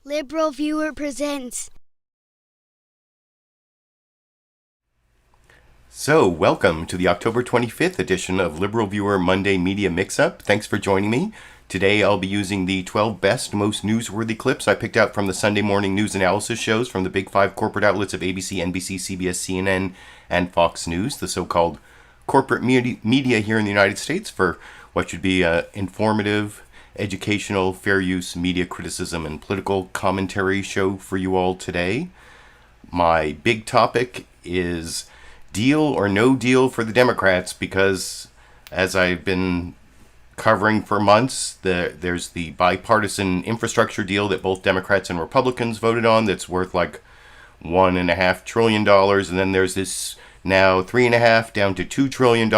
LiberalViewer presents. So, welcome to the October 25th edition of LiberalViewer Monday Media Mixup. Thanks for joining me. Today I'll be using the 12 best, most newsworthy clips I picked out from the Sunday morning news analysis shows from the big five corporate outlets of ABC, NBC, CBS, CNN, and Fox News, the so-called corporate media here in the United States, for what should be an informative, educational, fair use media criticism and political commentary show for you all today. My big topic is deal or no deal for the Democrats, because as I've been covering for months, there's the bipartisan infrastructure deal that both Democrats and Republicans voted on that's worth like $1.5 trillion, and then there's this now $3.5 down to $2 trillion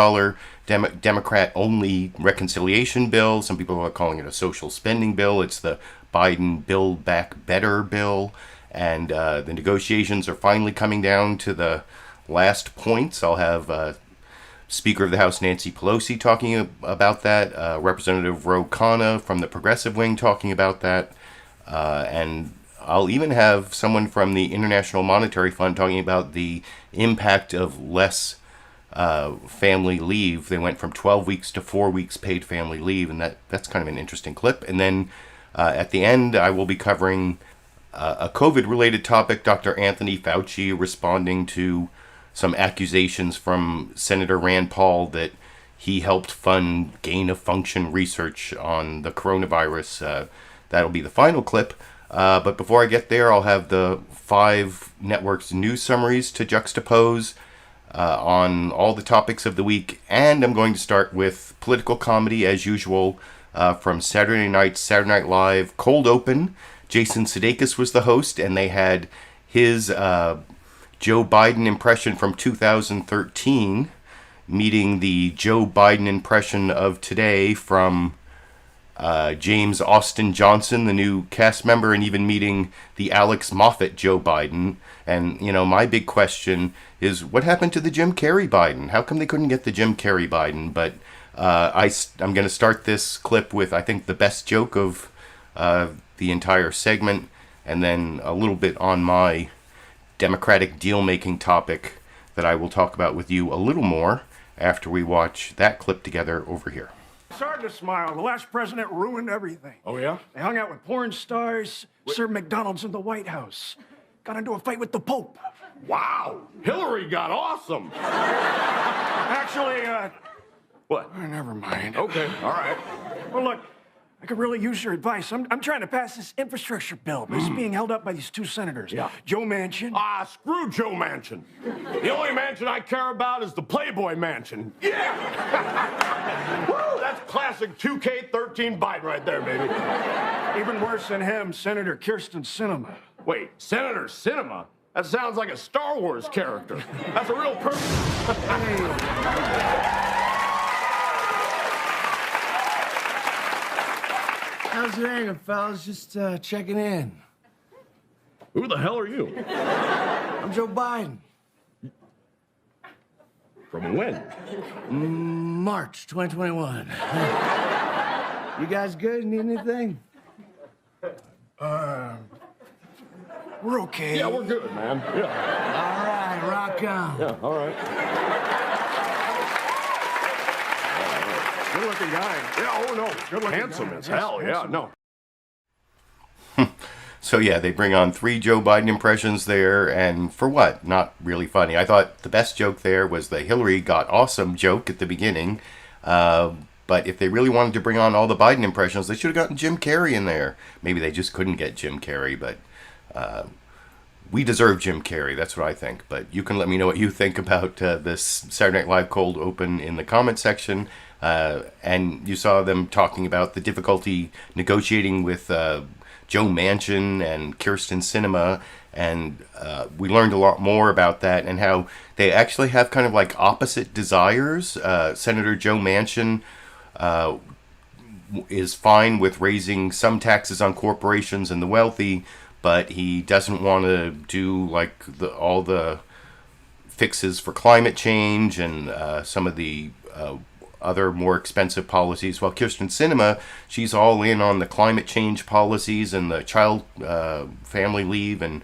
Democrat-only reconciliation bill. Some people are calling it a social spending bill. It's the Biden Build Back Better bill, and the negotiations are finally coming down to the last points. I'll have Speaker of the House Nancy Pelosi talking about that, Representative Khanna from the progressive wing talking about that, and I'll even have someone from the International Monetary Fund talking about the impact of less family leave. They went from 12 weeks to 4 weeks paid family leave, and that's kind of an interesting clip. And then at the end, I will be covering a COVID-related topic, Dr. Anthony Fauci responding to some accusations from Senator Rand Paul that he helped fund gain-of-function research on the coronavirus. That'll be the final clip. But before I get there, I'll have the 5 networks' news summaries to juxtapose on all the topics of the week. And I'm going to start with political comedy, as usual, from Saturday night's Saturday Night Live Cold Open. Jason Sudekis was the host, and they had his Joe Biden impression from 2013 meeting the Joe Biden impression of today from James Austin Johnson, the new cast member, and even meeting the Alex Moffat Joe Biden. And, you know, my big question is, what happened to the Jim Carrey Biden? How come they couldn't get the Jim Carrey Biden? But I'm going to start this clip with, I think, the best joke of the entire segment, and then a little bit on my Democratic deal-making topic that I will talk about with you a little more after we watch that clip together over here. It's hard to smile. The last president ruined everything. Oh, yeah? They hung out with porn stars, served McDonald's in the White House, got into a fight with the Pope. Wow! Hillary got awesome! Actually, What? oh, never mind. Okay, all right. Well, look, I could really use your advice. I'm trying to pass this infrastructure bill, but it's being held up by these 2 senators. Yeah. Joe Manchin. Screw Joe Manchin. The only mansion I care about is the Playboy Mansion. Yeah! Woo! That's classic 2K13 Biden right there, baby. Even worse than him, Senator Kirsten Sinema. Wait, Senator Sinema? That sounds like a Star Wars character. That's a real person. How's it hanging, fellas? Just checking in. Who the hell are you? I'm Joe Biden. From when? March 2021. You guys good? Need anything? We're okay. Yeah, we're good, man. Yeah. All right, rock on. Yeah, all right. Good-looking guy. Yeah, oh, no. Good-looking Handsome guy. as hell, Yes, yeah, no. So yeah, they bring on 3 Joe Biden impressions there, and for what? Not really funny. I thought the best joke there was the Hillary got awesome joke at the beginning. But if they really wanted to bring on all the Biden impressions, they should have gotten Jim Carrey in there. Maybe they just couldn't get Jim Carrey, but we deserve Jim Carrey. That's what I think. But you can let me know what you think about this Saturday Night Live Cold Open in the comment section. And you saw them talking about the difficulty negotiating with Joe Manchin and Kirsten Sinema, and we learned a lot more about that and how they actually have kind of like opposite desires. Senator Joe Manchin is fine with raising some taxes on corporations and the wealthy, but he doesn't want to do like all the fixes for climate change and some of the other more expensive policies. While Kyrsten Sinema, she's all in on the climate change policies and the child family leave and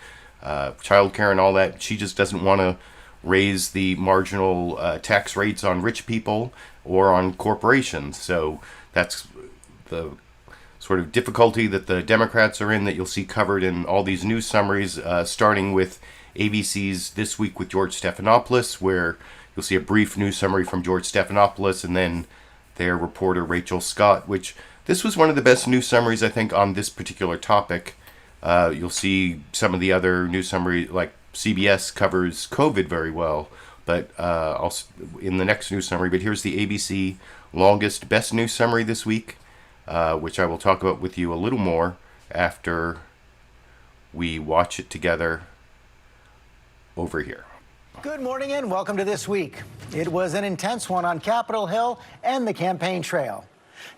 child care and all that. She just doesn't want to raise the marginal tax rates on rich people or on corporations. So that's the sort of difficulty that the Democrats are in that you'll see covered in all these news summaries, starting with ABC's This Week with George Stephanopoulos, where you'll see a brief news summary from George Stephanopoulos and then their reporter Rachel Scott, which this was one of the best news summaries, I think, on this particular topic. You'll see some of the other news summary, like CBS covers COVID very well, but also in the next news summary. But here's the ABC longest best news summary this week, which I will talk about with you a little more after we watch it together over here. Good morning and welcome to This Week. It was an intense one on Capitol Hill and the campaign trail.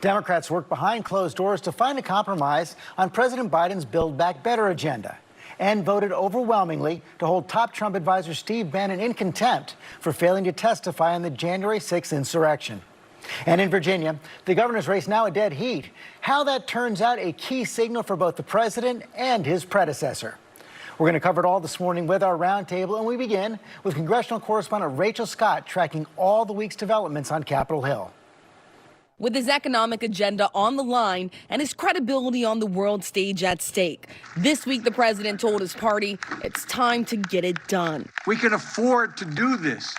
Democrats worked behind closed doors to find a compromise on President Biden's Build Back Better agenda and voted overwhelmingly to hold top Trump advisor Steve Bannon in contempt for failing to testify on the January 6th insurrection. And in Virginia, the governor's race now a dead heat. How that turns out a key signal for both the president and his predecessor. We're going to cover it all this morning with our roundtable, and we begin with congressional correspondent Rachel Scott tracking all the week's developments on Capitol Hill. With his economic agenda on the line and his credibility on the world stage at stake, this week the president told his party it's time to get it done. We can afford to do this.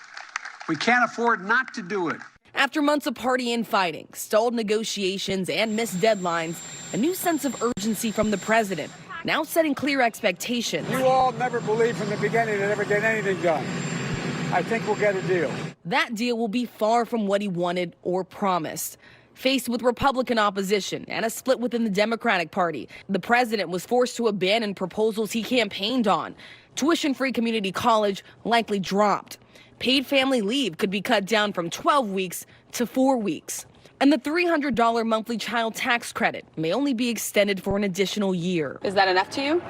We can't afford not to do it. After months of party infighting, stalled negotiations, and missed deadlines, a new sense of urgency from the president, now setting clear expectations. You all never believed from the beginning to ever get anything done. I think we'll get a deal. That deal will be far from what he wanted or promised. Faced with Republican opposition and a split within the Democratic Party, the president was forced to abandon proposals he campaigned on. Tuition-free community college likely dropped. Paid family leave could be cut down from 12 weeks to 4 weeks. And the $300 monthly child tax credit may only be extended for an additional year. Is that enough to you?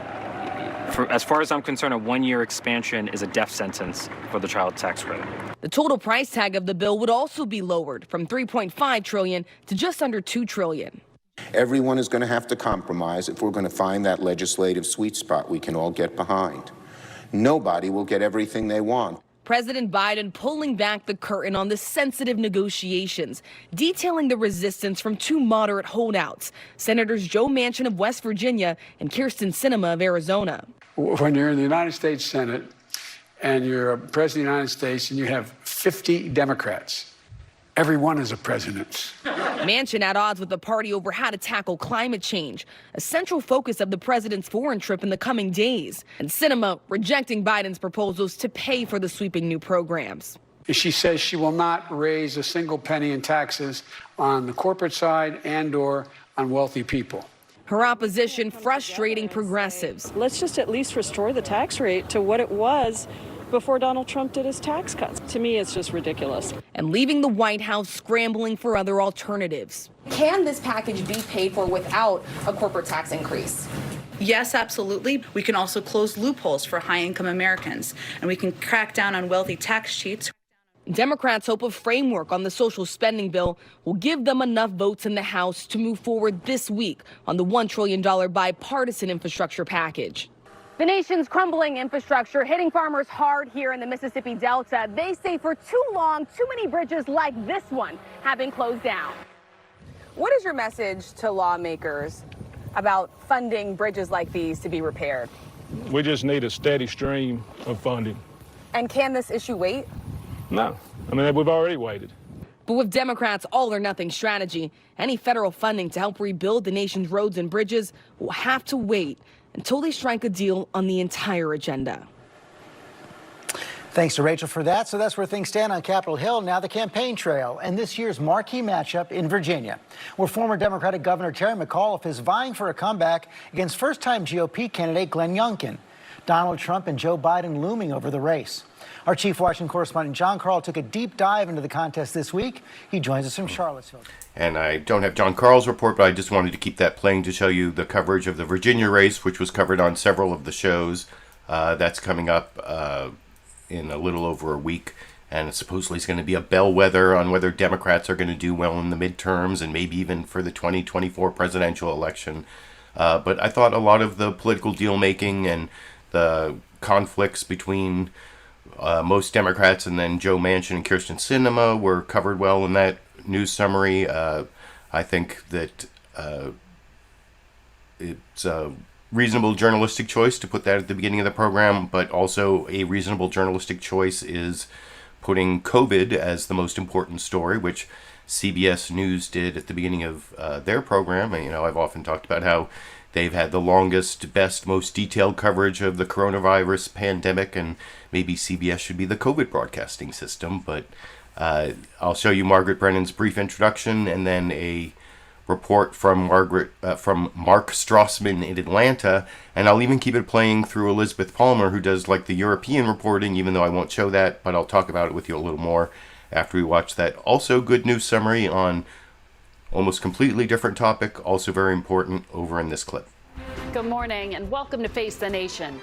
As far as I'm concerned, a one-year expansion is a death sentence for the child tax credit. The total price tag of the bill would also be lowered from $3.5 trillion to just under $2 trillion. Everyone is going to have to compromise if we're going to find that legislative sweet spot we can all get behind. Nobody will get everything they want. President Biden pulling back the curtain on the sensitive negotiations, detailing the resistance from two moderate holdouts, Senators Joe Manchin of West Virginia and Kyrsten Sinema of Arizona. When you're in the United States Senate and you're a president of the United States and you have 50 Democrats, every one is a president. Manchin at odds with the party over how to tackle climate change, a central focus of the president's foreign trip in the coming days. And Sinema rejecting Biden's proposals to pay for the sweeping new programs. She says she will not raise a single penny in taxes on the corporate side and or on wealthy people. Her opposition frustrating progressives. Let's just at least restore the tax rate to what it was before Donald Trump did his tax cuts. To me, it's just ridiculous. And leaving the White House scrambling for other alternatives. Can this package be paid for without a corporate tax increase? Yes, absolutely. We can also close loopholes for high-income Americans, and we can crack down on wealthy tax cheats. Democrats hope a framework on the social spending bill will give them enough votes in the House to move forward this week on the $1 trillion bipartisan infrastructure package. The nation's crumbling infrastructure hitting farmers hard here in the Mississippi Delta. They say for too long, too many bridges like this one have been closed down. What is your message to lawmakers about funding bridges like these to be repaired? We just need a steady stream of funding. And can this issue wait? No. I mean, we've already waited. But with Democrats' all-or-nothing strategy, any federal funding to help rebuild the nation's roads and bridges will have to wait until they strike a deal on the entire agenda. Thanks to Rachel for that. So that's where things stand on Capitol Hill. Now the campaign trail and this year's marquee matchup in Virginia, where former Democratic Governor Terry McAuliffe is vying for a comeback against first-time GOP candidate Glenn Youngkin. Donald Trump and Joe Biden looming over the race. Our chief Washington correspondent John Carl took a deep dive into the contest this week. He joins us from Charlottesville. And I don't have John Carl's report, but I just wanted to keep that playing to show you the coverage of the Virginia race, which was covered on several of the shows. That's coming up in a little over a week. and supposedly it's going to be a bellwether on whether Democrats are going to do well in the midterms and maybe even for the 2024 presidential election. But I thought a lot of the political deal-making and the conflicts between most Democrats and then Joe Manchin and Kyrsten Sinema were covered well in that news summary. I think that it's a reasonable journalistic choice to put that at the beginning of the program, but also a reasonable journalistic choice is putting COVID as the most important story, which CBS News did at the beginning of their program. And, I've often talked about how they've had the longest, best, most detailed coverage of the coronavirus pandemic, and maybe CBS should be the COVID broadcasting system. But I'll show you Margaret Brennan's brief introduction and then a report from Mark Strassman in Atlanta, and I'll even keep it playing through Elizabeth Palmer, who does like the European reporting, even though I won't show that, but I'll talk about it with you a little more after we watch that. Also, good news summary on almost completely different topic, also very important, over in this clip. Good morning and welcome to Face the Nation.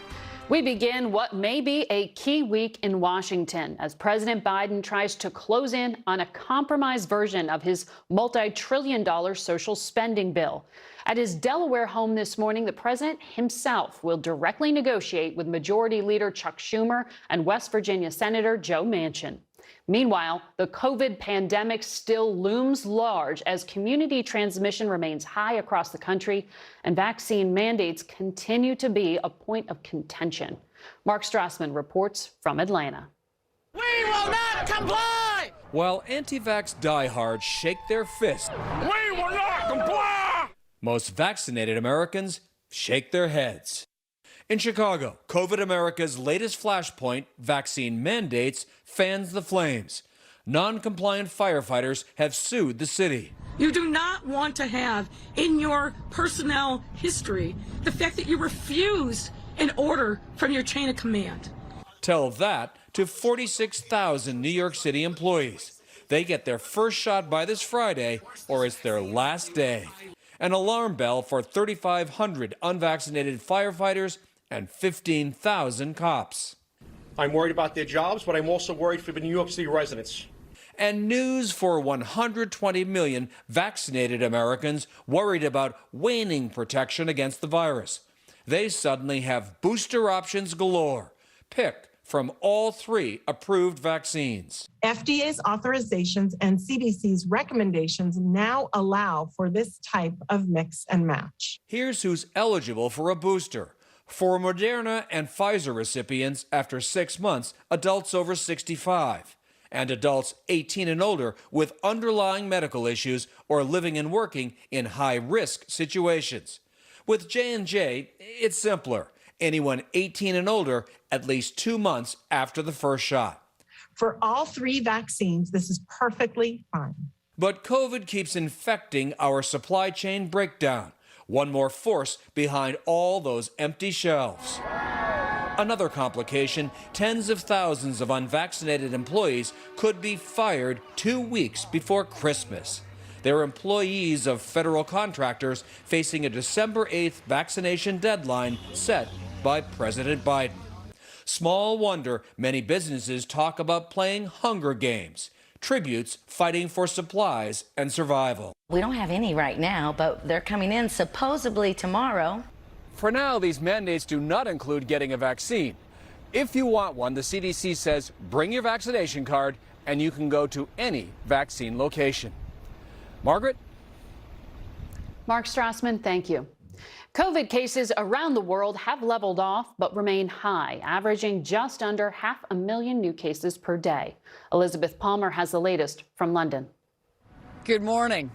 We begin what may be a key week in Washington as President Biden tries to close in on a compromise version of his multi-trillion-dollar social spending bill. At his Delaware home this morning, the president himself will directly negotiate with Majority Leader Chuck Schumer and West Virginia Senator Joe Manchin. Meanwhile, the COVID pandemic still looms large as community transmission remains high across the country and vaccine mandates continue to be a point of contention. Mark Strassman reports from Atlanta. We will not comply! While anti-vax diehards shake their fists, we will not comply! Most vaccinated Americans shake their heads. In Chicago, COVID America's latest flashpoint, vaccine mandates, fans the flames. Non-compliant firefighters have sued the city. You do not want to have in your personnel history the fact that you refused an order from your chain of command. Tell that to 46,000 New York City employees. They get their first shot by this Friday, or it's their last day. An alarm bell for 3,500 unvaccinated firefighters and 15,000 cops. I'm worried about their jobs, but I'm also worried for the New York City residents. And news for 120 million vaccinated Americans worried about waning protection against the virus. They suddenly have booster options galore. Pick from all 3 approved vaccines. FDA's authorizations and CDC's recommendations now allow for this type of mix and match. Here's who's eligible for a booster. For Moderna and Pfizer recipients after 6 months, adults over 65, and adults 18 and older with underlying medical issues or living and working in high-risk situations. With J&J, it's simpler. Anyone 18 and older at least 2 months after the first shot. For all 3 vaccines, this is perfectly fine. But COVID keeps infecting our supply chain breakdown. One more force behind all those empty shelves. Another complication, tens of thousands of unvaccinated employees could be fired 2 weeks before Christmas. They're employees of federal contractors facing a December 8th vaccination deadline set by President Biden. Small wonder many businesses talk about playing Hunger Games, tributes fighting for supplies and survival. We don't have any right now, but they're coming in supposedly tomorrow. For now, these mandates do not include getting a vaccine. If you want one, the CDC says bring your vaccination card and you can go to any vaccine location. Margaret? Mark Strassman, thank you. COVID cases around the world have leveled off but remain high, averaging just under 500,000 new cases per day. Elizabeth Palmer has the latest from London. Good morning.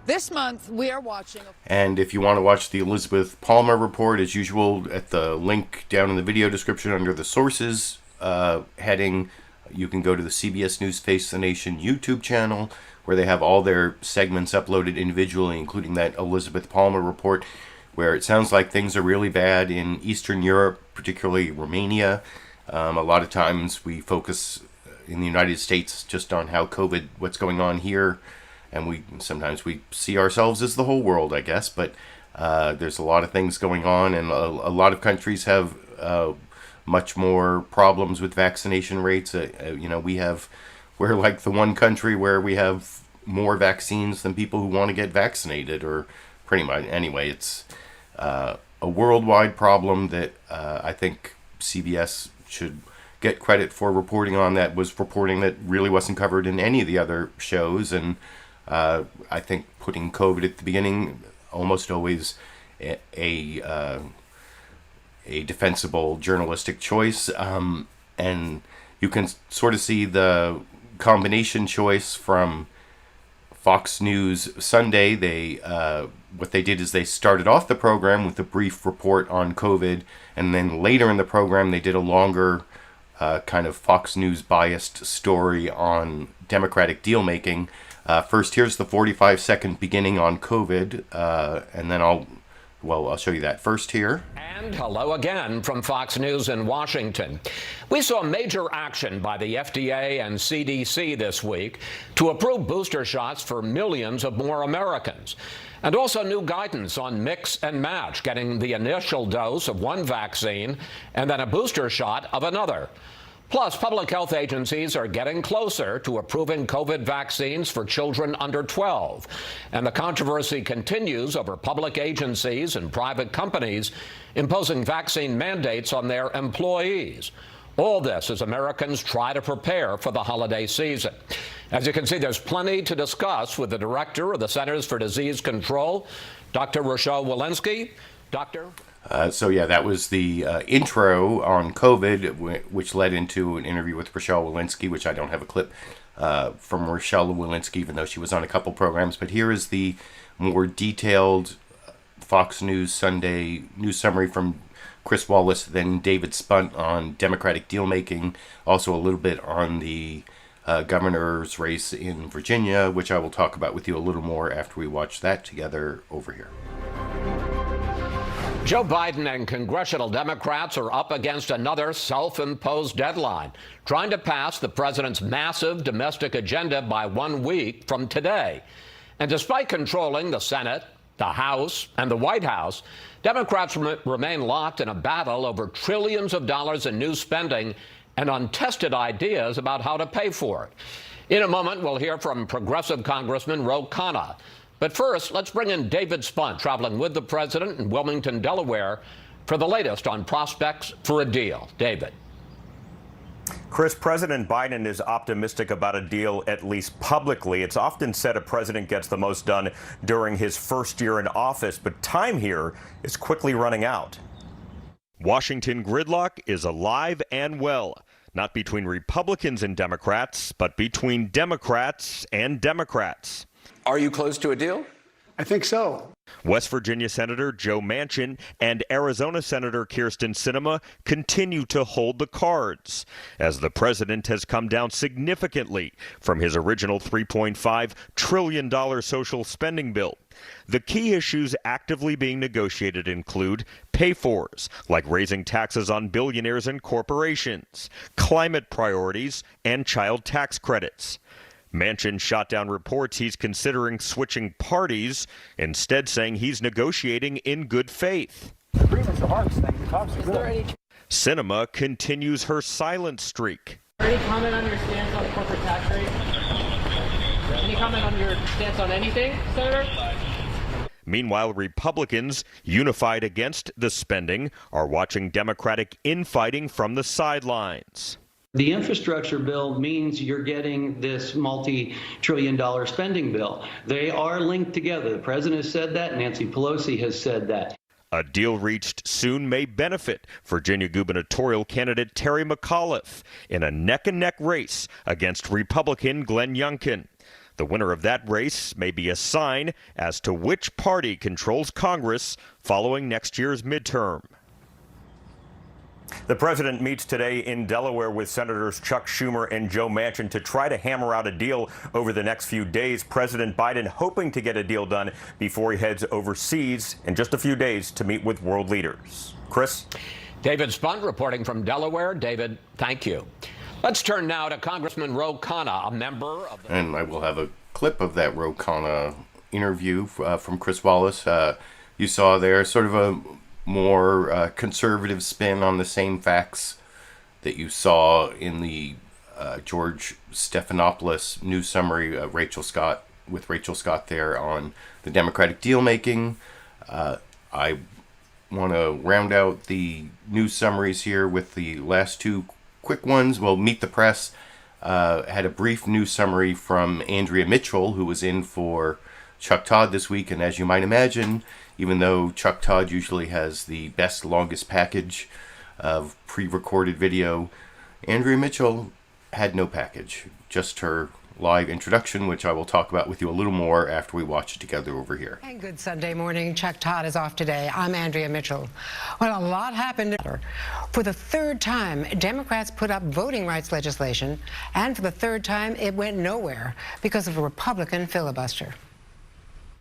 This month, we are watching. And if you want to watch the Elizabeth Palmer report, as usual, at the link down in the video description under the sources heading, you can go to the CBS News Face the Nation YouTube channel, where they have all their segments uploaded individually, including that Elizabeth Palmer report, where it sounds like things are really bad in Eastern Europe, particularly Romania. A lot of times we focus in the United States just on how COVID, what's going on here, and sometimes we see ourselves as the whole world, I guess, but there's a lot of things going on, and a lot of countries have much more problems with vaccination rates. We're like the one country where we have more vaccines than people who want to get vaccinated, or pretty much. Anyway, it's a worldwide problem that I think CBS should get credit for reporting on. That was reporting that really wasn't covered in any of the other shows. And I think putting COVID at the beginning, almost always a defensible journalistic choice. And you can sort of see the combination choice from Fox News Sunday. What they did is they started off the program with a brief report on COVID, and then later in the program they did a longer kind of Fox News biased story on Democratic deal making. First, here's the 45-second beginning on COVID, and then I'll show you that first here. And hello again from Fox News in Washington. We saw major action by the FDA and CDC this week to approve booster shots for millions of more Americans. And also new guidance on mix and match, getting the initial dose of one vaccine and then a booster shot of another. Plus, public health agencies are getting closer to approving COVID vaccines for children under 12. And the controversy continues over public agencies and private companies imposing vaccine mandates on their employees. All this as Americans try to prepare for the holiday season. As you can see, there's plenty to discuss with the director of the Centers for Disease Control, Dr. Rochelle Walensky. Doctor? That was the intro on COVID, which led into an interview with Rochelle Walensky, which I don't have a clip from Rochelle Walensky, even though she was on a couple programs. But here is the more detailed Fox News Sunday news summary from Chris Wallace, then David Spunt on Democratic deal making, also a little bit on the governor's race in Virginia, which I will talk about with you a little more after we watch that together over here. Joe Biden and congressional Democrats are up against another self-imposed deadline, trying to pass the president's massive domestic agenda by 1 week from today. And despite controlling the Senate, the House, and the White House, Democrats remain locked in a battle over trillions of dollars in new spending and untested ideas about how to pay for it. In a moment, we'll hear from Progressive Congressman Khanna. But first, let's bring in David Spunt, traveling with the president in Wilmington, Delaware, for the latest on prospects for a deal. David. Chris, President Biden is optimistic about a deal, at least publicly. It's often said a president gets the most done during his first year in office, but time here is quickly running out. Washington gridlock is alive and well, not between Republicans and Democrats, but between Democrats and Democrats. Are you close to a deal? I think so. West Virginia Senator Joe Manchin and Arizona Senator Kyrsten Sinema continue to hold the cards as the president has come down significantly from his original $3.5 trillion social spending bill. The key issues actively being negotiated include pay-fors, like raising taxes on billionaires and corporations, climate priorities, and child tax credits. Manchin shot down reports he's considering switching parties, instead saying he's negotiating in good faith. Agreement's the hardest thing to talk about. Sinema continues her silent streak. Any comment on your stance on the corporate tax rate? Any comment on your stance on anything, Senator? Meanwhile, Republicans, unified against the spending, are watching Democratic infighting from the sidelines. The infrastructure bill means you're getting this multi-trillion-dollar spending bill. They are linked together. The president has said that. Nancy Pelosi has said that. A deal reached soon may benefit Virginia gubernatorial candidate Terry McAuliffe in a neck-and-neck race against Republican Glenn Youngkin. The winner of that race may be a sign as to which party controls Congress following next year's midterm. The president meets today in Delaware with Senators Chuck Schumer and Joe Manchin to try to hammer out a deal over the next few days. President Biden hoping to get a deal done before he heads overseas in just a few days to meet with world leaders. Chris? David Spunt reporting from Delaware. David, thank you. Let's turn now to Congressman Khanna, a member of the... And I will have a clip of that Khanna interview from Chris Wallace. You saw there sort of a more conservative spin on the same facts that you saw in the George Stephanopoulos news summary, Rachel Scott there on the Democratic deal making. I want to round out the news summaries here with the last two quick ones. Well, Meet the Press had a brief news summary from Andrea Mitchell, who was in for Chuck Todd this week. And as you might imagine, even though Chuck Todd usually has the best, longest package of pre-recorded video, Andrea Mitchell had no package, just her live introduction, which I will talk about with you a little more after we watch it together over here. And good Sunday morning. Chuck Todd is off today. I'm Andrea Mitchell. Well, a lot happened. For the third time, Democrats put up voting rights legislation, and for the third time, it went nowhere because of a Republican filibuster.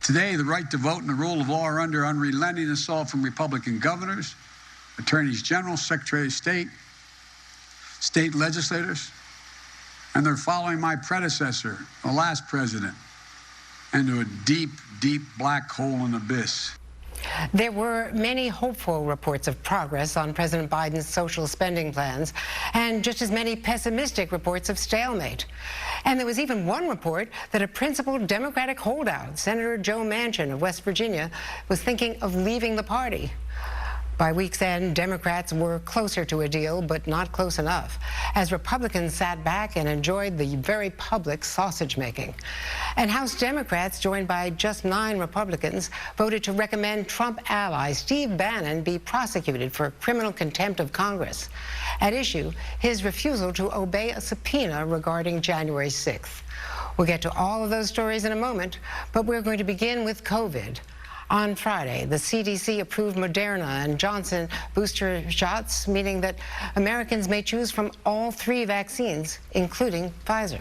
Today, the right to vote and the rule of law are under unrelenting assault from Republican governors, attorneys general, secretary of state, state legislators, and they're following my predecessor, the last president, into a deep, deep black hole and abyss. There were many hopeful reports of progress on President Biden's social spending plans, and just as many pessimistic reports of stalemate. And there was even one report that a principled Democratic holdout, Senator Joe Manchin of West Virginia, was thinking of leaving the party. By week's end, Democrats were closer to a deal, but not close enough, as Republicans sat back and enjoyed the very public sausage making. And House Democrats, joined by just 9 Republicans, voted to recommend Trump ally Steve Bannon be prosecuted for criminal contempt of Congress. At issue, his refusal to obey a subpoena regarding January 6th. We'll get to all of those stories in a moment, but we're going to begin with COVID. On Friday, the CDC approved Moderna and Johnson booster shots, meaning that Americans may choose from all 3 vaccines, including Pfizer.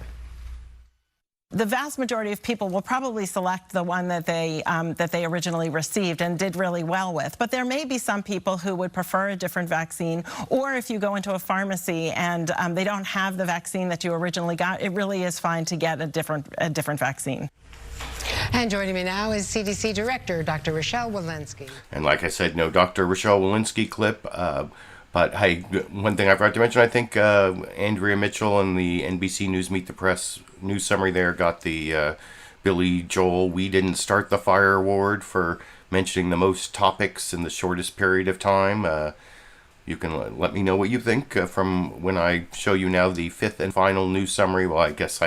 The vast majority of people will probably select the one that they originally received and did really well with. But there may be some people who would prefer a different vaccine, or if you go into a pharmacy and they don't have the vaccine that you originally got, it really is fine to get a different vaccine. And joining me now is CDC Director, Dr. Rochelle Walensky. And like I said, no Dr. Rochelle Walensky clip. But hey, one thing I forgot to mention, I think Andrea Mitchell and the NBC News Meet the Press news summary there got the Billy Joel We Didn't Start the Fire award for mentioning the most topics in the shortest period of time. You can let me know what you think from when I show you now the 5th and final news summary. Well, I guess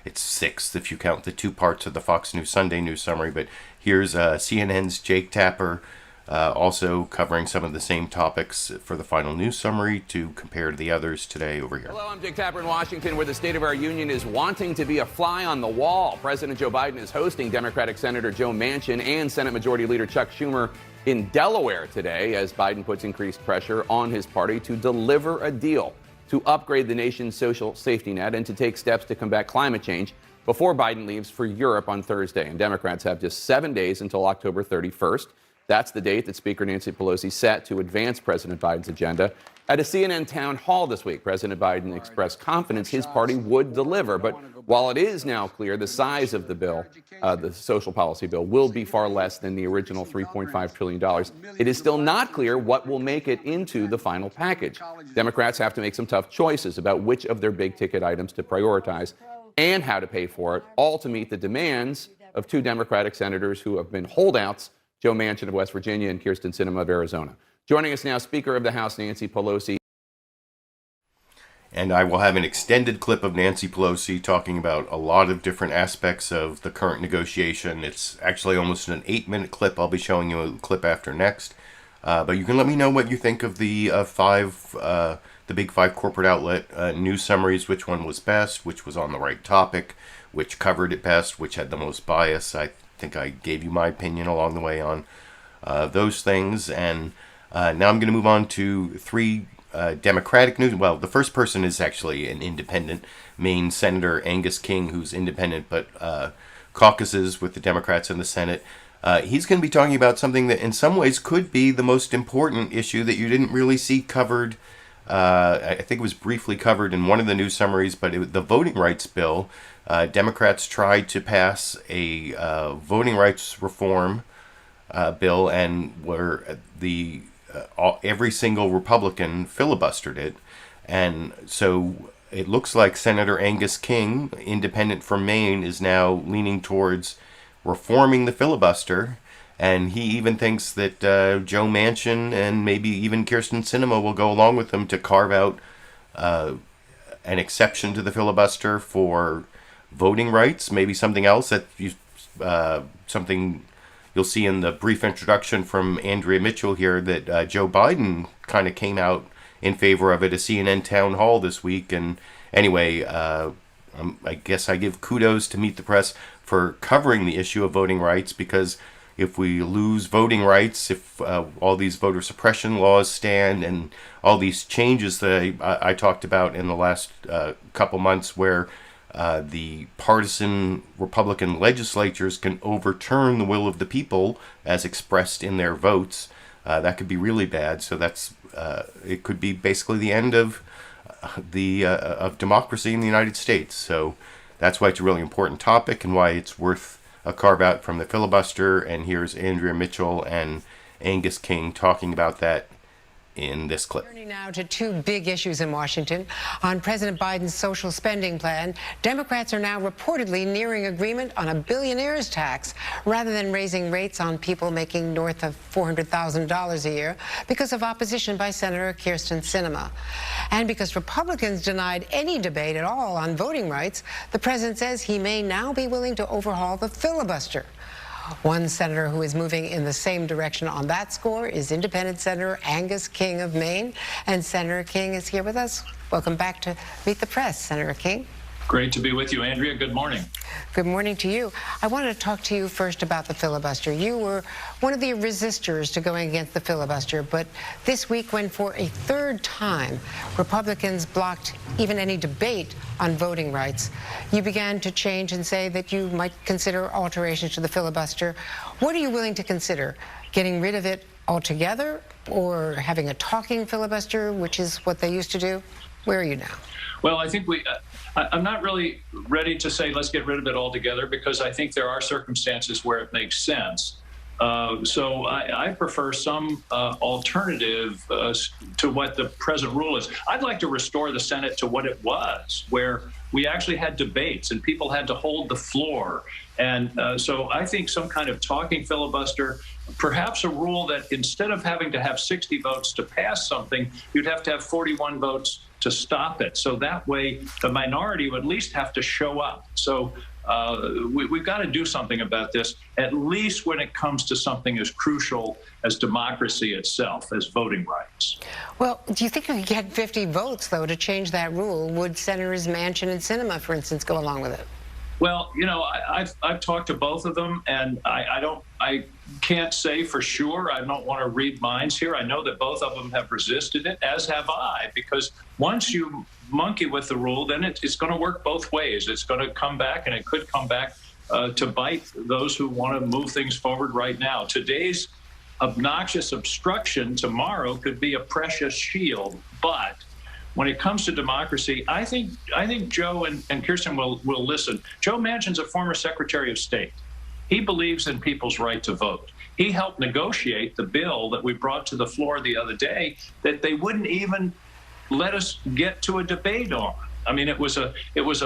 it's 6th if you count the 2 parts of the Fox News Sunday news summary, but here's CNN's Jake Tapper also covering some of the same topics for the final news summary to compare to the others today over here. Hello, I'm Jake Tapper in Washington, where the State of our Union is wanting to be a fly on the wall. President Joe Biden is hosting Democratic Senator Joe Manchin and Senate Majority Leader Chuck Schumer in Delaware today, as Biden puts increased pressure on his party to deliver a deal to upgrade the nation's social safety net and to take steps to combat climate change before Biden leaves for Europe on Thursday. And Democrats have just 7 days until October 31st. That's the date that Speaker Nancy Pelosi set to advance President Biden's agenda. At a CNN town hall this week, President Biden expressed confidence his party would deliver. But while it is now clear the size of the bill, the social policy bill, will be far less than the original $3.5 trillion, it is still not clear what will make it into the final package. Democrats have to make some tough choices about which of their big ticket items to prioritize and how to pay for it, all to meet the demands of 2 Democratic senators who have been holdouts, Joe Manchin of West Virginia and Kyrsten Sinema of Arizona. Joining us now, Speaker of the House Nancy Pelosi. And I will have an extended clip of Nancy Pelosi talking about a lot of different aspects of the current negotiation. It's actually almost an 8-minute clip. I'll be showing you a clip after next. But you can let me know what you think of the the big 5 corporate outlet news summaries, which one was best, which was on the right topic, which covered it best, which had the most bias. I think I gave you my opinion along the way on those things. And now I'm going to move on to 3 Democratic news. Well, the first person is actually an independent, Maine Senator Angus King, who's independent but caucuses with the Democrats in the Senate. He's going to be talking about something that in some ways could be the most important issue that you didn't really see covered. I think it was briefly covered in one of the news summaries, but the voting rights bill. Democrats tried to pass a voting rights reform bill, and where every single Republican filibustered it. And so it looks like Senator Angus King, independent from Maine, is now leaning towards reforming the filibuster. And he even thinks that Joe Manchin and maybe even Kyrsten Sinema will go along with him to carve out an exception to the filibuster for voting rights, maybe something else that something you'll see in the brief introduction from Andrea Mitchell here, that Joe Biden kind of came out in favor of it, a CNN town hall this week. And anyway, I guess I give kudos to Meet the Press for covering the issue of voting rights, because if we lose voting rights, if all these voter suppression laws stand, and all these changes that I talked about in the last couple months, where the partisan Republican legislatures can overturn the will of the people as expressed in their votes, that could be really bad. So that's it could be basically the end of democracy in the United States. So that's why it's a really important topic, and why it's worth a carve out from the filibuster. And here's Andrea Mitchell and Angus King talking about that in this clip. Turning now to two big issues in Washington. On President Biden's social spending plan, Democrats are now reportedly nearing agreement on a billionaire's tax, rather than raising rates on people making north of $400,000 a year, because of opposition by Senator Kyrsten Sinema. And because Republicans denied any debate at all on voting rights, the president says he may now be willing to overhaul the filibuster. One senator who is moving in the same direction on that score is independent Senator Angus King of Maine. And Senator King is here with us. Welcome back to Meet the Press, Senator King. Great to be with you, Andrea. Good morning. Good morning to you. I wanted to talk to you first about the filibuster. You were one of the resistors to going against the filibuster, but this week, when for a third time Republicans blocked even any debate on voting rights, you began to change and say that you might consider alterations to the filibuster. What are you willing to consider? Getting rid of it altogether, or having a talking filibuster, which is what they used to do? Where are you now? Well, I think I'm not really ready to say let's get rid of it altogether, because I think there are circumstances where it makes sense. So I prefer some alternative to what the present rule is. I'd like to restore the Senate to what it was, where we actually had debates and people had to hold the floor. And so I think some kind of talking filibuster, perhaps a rule that instead of having to have 60 votes to pass something, you'd have to have 41 votes to stop it. So that way the minority would at least have to show up. So we've got to do something about this, at least when it comes to something as crucial as democracy itself, as voting rights. Well, do you think we could get 50 votes, though, to change that rule? Would Senators Manchin and Sinema, for instance, go along with it? Well, you know, I've talked to both of them, and I can't say for sure. I don't want to read minds here. I know that both of them have resisted it, as have I, because once you monkey with the rule, then it's going to work both ways. It's going to come back, and it could come back to bite those who want to move things forward right now. Today's obnoxious obstruction tomorrow could be a precious shield, but when it comes to democracy, I think Joe and Kyrsten will listen. Joe Manchin's a former Secretary of State. He believes in people's right to vote. He helped negotiate the bill that we brought to the floor the other day that they wouldn't even let us get to a debate on. I mean, it was a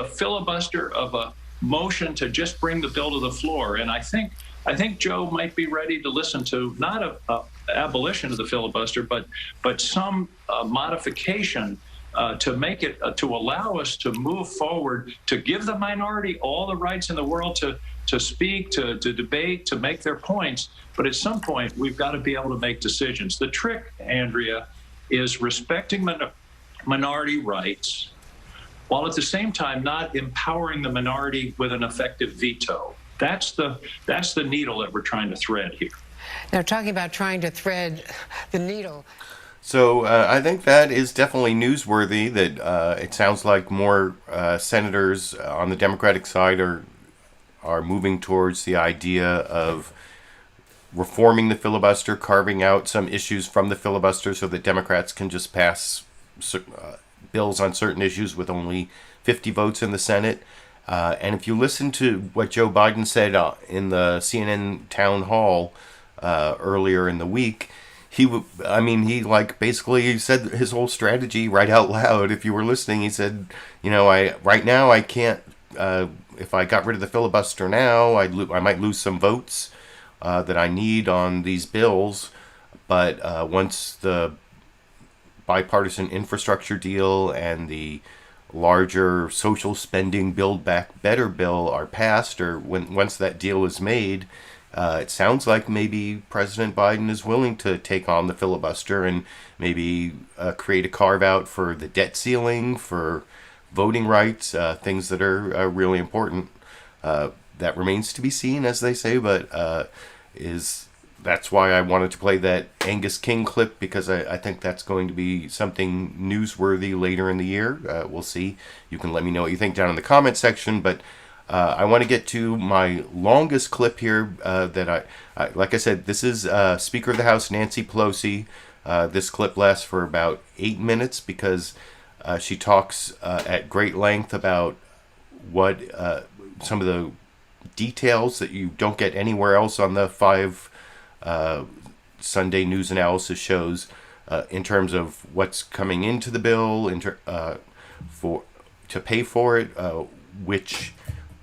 filibuster of a motion to just bring the bill to the floor. And I think Joe might be ready to listen to not a abolition of the filibuster, but some modification to make it to allow us to move forward, to give the minority all the rights in the world to speak, to debate, to make their points. But at some point, we've got to be able to make decisions. The trick, Andrea, is respecting minority rights, while at the same time not empowering the minority with an effective veto. That's the needle that we're trying to thread here. Now, talking about trying to thread the needle. So I think that is definitely newsworthy, that it sounds like more senators on the Democratic side are moving towards the idea of reforming the filibuster, carving out some issues from the filibuster so that Democrats can just pass bills on certain issues with only 50 votes in the Senate. And if you listen to what Joe Biden said in the CNN town hall earlier in the week, he like basically said his whole strategy right out loud. If you were listening, he said, right now I can't. If I got rid of the filibuster now, I might lose some votes that I need on these bills. But once the bipartisan infrastructure deal and the larger social spending Build Back Better bill are passed, or once that deal is made, it sounds like maybe President Biden is willing to take on the filibuster and maybe create a carve-out for the debt ceiling, for voting rights, things that are really important. That remains to be seen, as they say, but that's why I wanted to play that Angus King clip, because I think that's going to be something newsworthy later in the year. We'll see. You can let me know what you think down in the comment section, but I want to get to my longest clip here that like I said, this is Speaker of the House Nancy Pelosi. This clip lasts for about 8 minutes because she talks at great length about what some of the details that you don't get anywhere else on the 5 Sunday news analysis shows in terms of what's coming into the bill to pay for it, which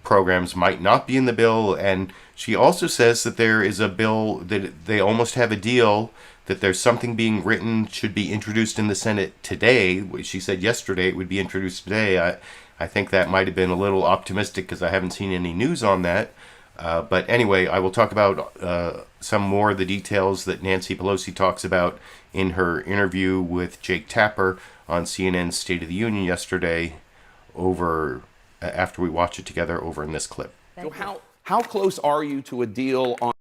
programs might not be in the bill. And she also says that there is a bill that they almost have a deal that there's something being written, should be introduced in the Senate today. She said yesterday it would be introduced today. I think that might have been a little optimistic because I haven't seen any news on that. But anyway, I will talk about some more of the details that Nancy Pelosi talks about in her interview with Jake Tapper on CNN's State of the Union yesterday, after we watch it together over in this clip. So how close are you to a deal on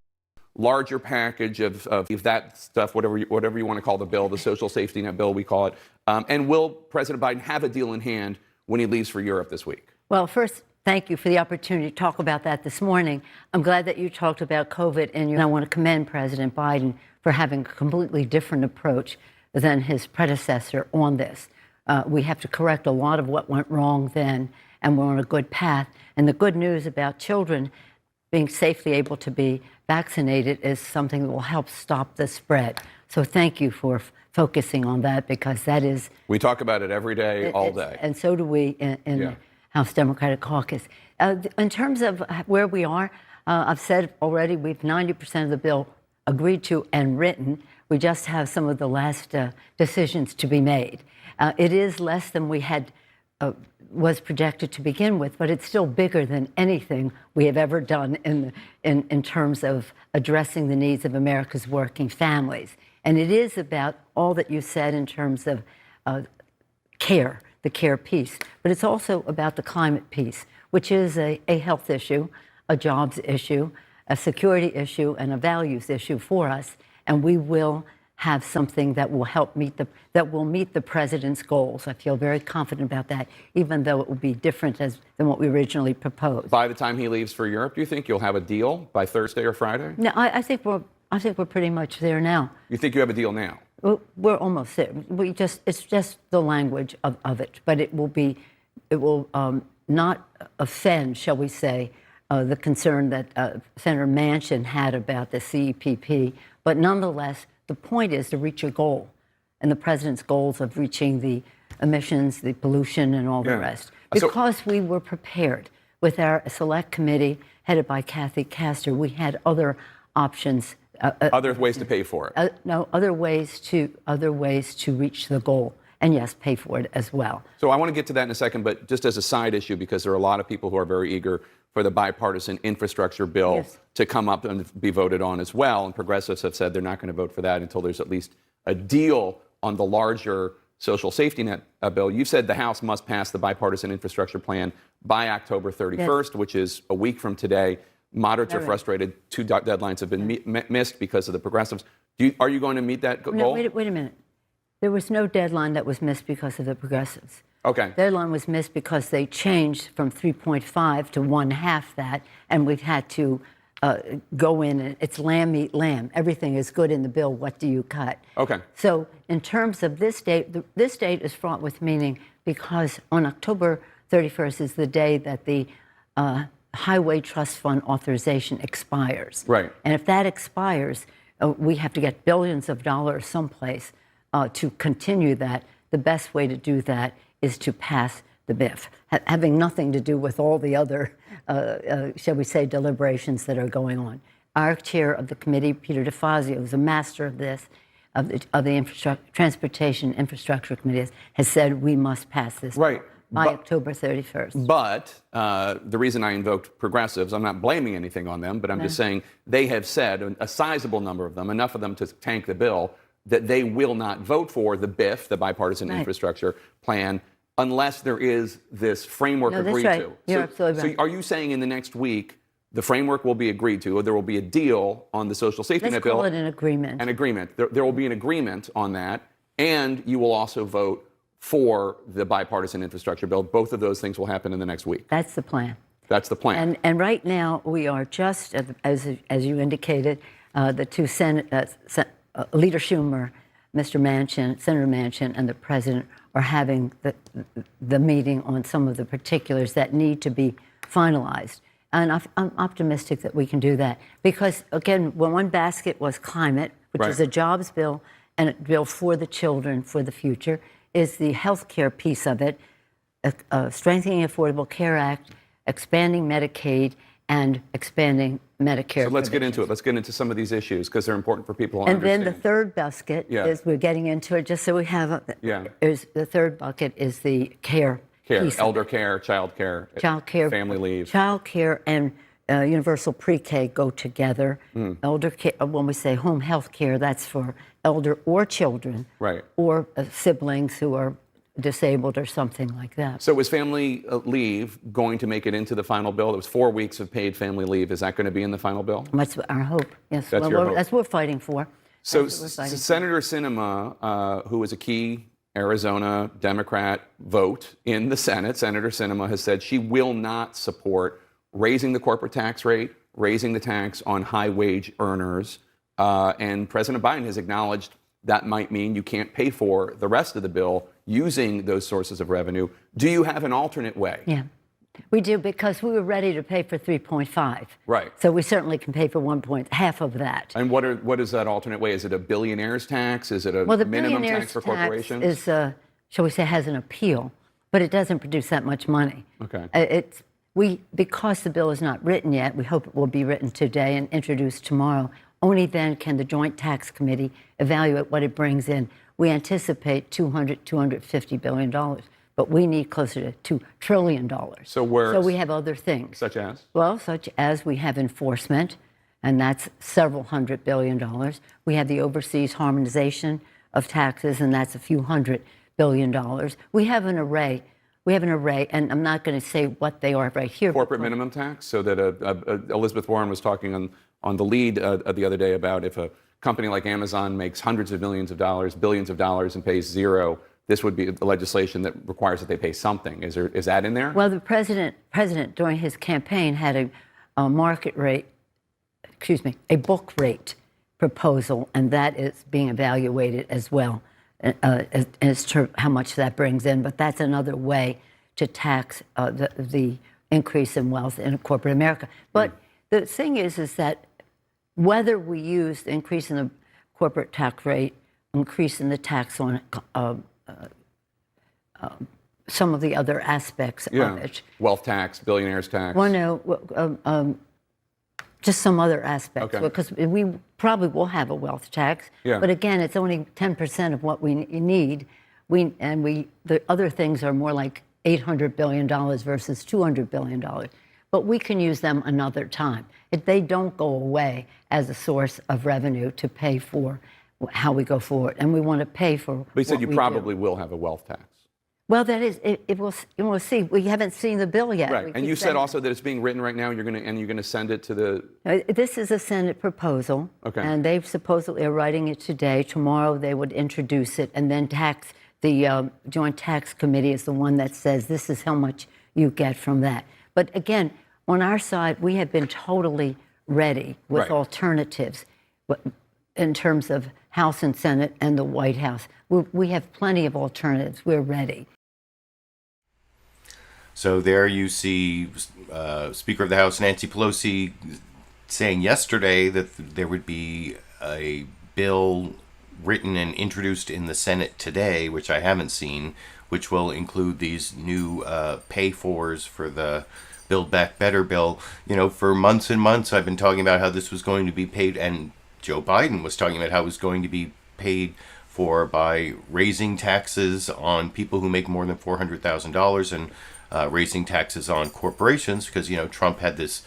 larger package of that stuff, whatever you want to call the bill, the social safety net bill we call it, and will President Biden have a deal in hand when he leaves for Europe this week? Well, first, thank you for the opportunity to talk about that this morning. I'm glad that you talked about COVID, and I want to commend President Biden for having a completely different approach than his predecessor on this. We have to correct a lot of what went wrong then, and we're on a good path. And the good news about children being safely able to be vaccinated is something that will help stop the spread. So thank you for focusing on that, because that is... We talk about it every day, all day. And so do we in House Democratic Caucus. In terms of where we are, I've said already we've 90% of the bill agreed to and written. We just have some of the last decisions to be made. It is less than we had was projected to begin with, but it's still bigger than anything we have ever done in terms of addressing the needs of America's working families. And it is about all that you said in terms of care, the care piece, but it's also about the climate piece, which is a health issue, a jobs issue, a security issue, and a values issue for us. And we will have something that will help meet the president's goals. I feel very confident about that, even though it will be different than what we originally proposed. By the time he leaves for Europe, do you think you'll have a deal by Thursday or Friday? No, I think we're pretty much there now. You think you have a deal now? We're almost there. It's just the language of it, but it will not offend, shall we say, the concern that Senator Manchin had about the CEPP, but nonetheless, the point is to reach a goal, and the president's goals of reaching the emissions, the pollution, and all the rest. Because we were prepared with our select committee headed by Kathy Castor, we had other options. Other ways to pay for it. No, other ways to reach the goal, and yes, pay for it as well. So I want to get to that in a second, but just as a side issue, because there are a lot of people who are very eager for the bipartisan infrastructure bill to come up and be voted on as well. And progressives have said they're not going to vote for that until there's at least a deal on the larger social safety net bill. You've said the House must pass the bipartisan infrastructure plan by October 31st, which is a week from today. Moderates are frustrated. 2 deadlines have been missed because of the progressives. Are you going to meet that goal? No, wait a minute. There was no deadline that was missed because of the progressives. Okay. The deadline was missed because they changed from 3.5 to 1/2 that, and we've had to go in, and it's lamb eat lamb. Everything is good in the bill. What do you cut? Okay. So in terms of this date, this date is fraught with meaning because on October 31st is the day that the Highway Trust Fund authorization expires. Right. And if that expires, we have to get billions of dollars someplace to continue that. The best way to do that is to pass the BIF, having nothing to do with all the other, shall we say, deliberations that are going on. Our chair of the committee, Peter DeFazio, who's a master of this, of the Transportation Infrastructure Committee, has said we must pass this by October 31st. But the reason I invoked progressives, I'm not blaming anything on them, but I'm just saying they have said, a sizable number of them, enough of them to tank the bill, that they will not vote for the BIF, the Bipartisan Infrastructure Plan, unless there is this framework agreed to. You're absolutely right. So are you saying in the next week the framework will be agreed to, or there will be a deal on the social safety net bill? Let's call it an agreement. An agreement. There will be an agreement on that, and you will also vote for the bipartisan infrastructure bill. Both of those things will happen in the next week. That's the plan. That's the plan. And right now we are just, as you indicated, the two Leader Schumer, Mr. Manchin, Senator Manchin, and the President are having the meeting on some of the particulars that need to be finalized. And I'm optimistic that we can do that. Because, again, one basket was climate, which is a jobs bill and a bill for the children, for the future, is the health care piece of it, strengthening the Affordable Care Act, expanding Medicaid, and expanding Medicare. So let's get into it. Let's get into some of these issues because they're important for people to and understand. then the third basket is, we're getting into it just so we have, the third bucket is the care. Elder care, child care, family leave. Child care and universal pre-K go together. Elder care, when we say home health care, that's for elder or children, or siblings who are disabled or something like that. So is family leave going to make it into the final bill? It was 4 weeks of paid family leave. Is that going to be in the final bill? That's our hope, yes. That's your hope. That's what we're fighting for. So Senator Sinema, who is a key Arizona Democrat vote in the Senate, Senator Sinema has said she will not support raising the corporate tax rate, raising the tax on high wage earners. And President Biden has acknowledged that might mean you can't pay for the rest of the bill using those sources of revenue. Do you have an alternate way? Yeah, we do, because we were ready to pay for 3.5. Right. So we certainly can pay for half of that. And what is that alternate way? Is it a billionaire's tax? Is it a minimum tax for corporations? Is, shall we say, has an appeal, but it doesn't produce that much money. Okay. Because the bill is not written yet, we hope it will be written today and introduced tomorrow. Only then can the Joint Tax Committee evaluate what it brings in. We anticipate $250 billion, but we need closer to $2 trillion. So we have other things. Such as? Well, such as we have enforcement, and that's several $100 billion. We have the overseas harmonization of taxes, and that's a few $100 billion. We have an array. And I'm not going to say what they are right here. Corporate minimum tax, so that Elizabeth Warren was talking on the lead the other day about if a company like Amazon makes hundreds of millions of dollars, billions of dollars, and pays zero, this would be the legislation that requires that they pay something. Is that in there? Well, the president during his campaign had a book rate proposal, and that is being evaluated as well as to how much that brings in. But that's another way to tax the increase in wealth in corporate America. But the thing is that whether we use the increase in the corporate tax rate, increase in the tax on some of the other aspects of it. Wealth tax, billionaire's tax. Well, no, just some other aspects. Because we probably will have a wealth tax. But again, it's only 10% of what we need. The other things are more like $800 billion versus $200 billion. But we can use them another time. They don't go away as a source of revenue to pay for how we go forward. And we want to pay for But you said you probably will have a wealth tax. Well, that is, we'll see. We haven't seen the bill yet. Right. And you said also that it's being written right now, you're going to send it to the... This is a Senate proposal. Okay. And they supposedly are writing it today. Tomorrow they would introduce it, and then the Joint Tax Committee is the one that says this is how much you get from that. But again, on our side, we have been totally ready with alternatives in terms of House and Senate and the White House. We have plenty of alternatives. We're ready. So there you see Speaker of the House Nancy Pelosi saying yesterday that there would be a bill written and introduced in the Senate today, which I haven't seen, which will include these new pay-fors for the Build Back Better bill. For months and months I've been talking about how this was going to be paid, and Joe Biden was talking about how it was going to be paid for by raising taxes on people who make more than $400,000 and raising taxes on corporations, because Trump had this,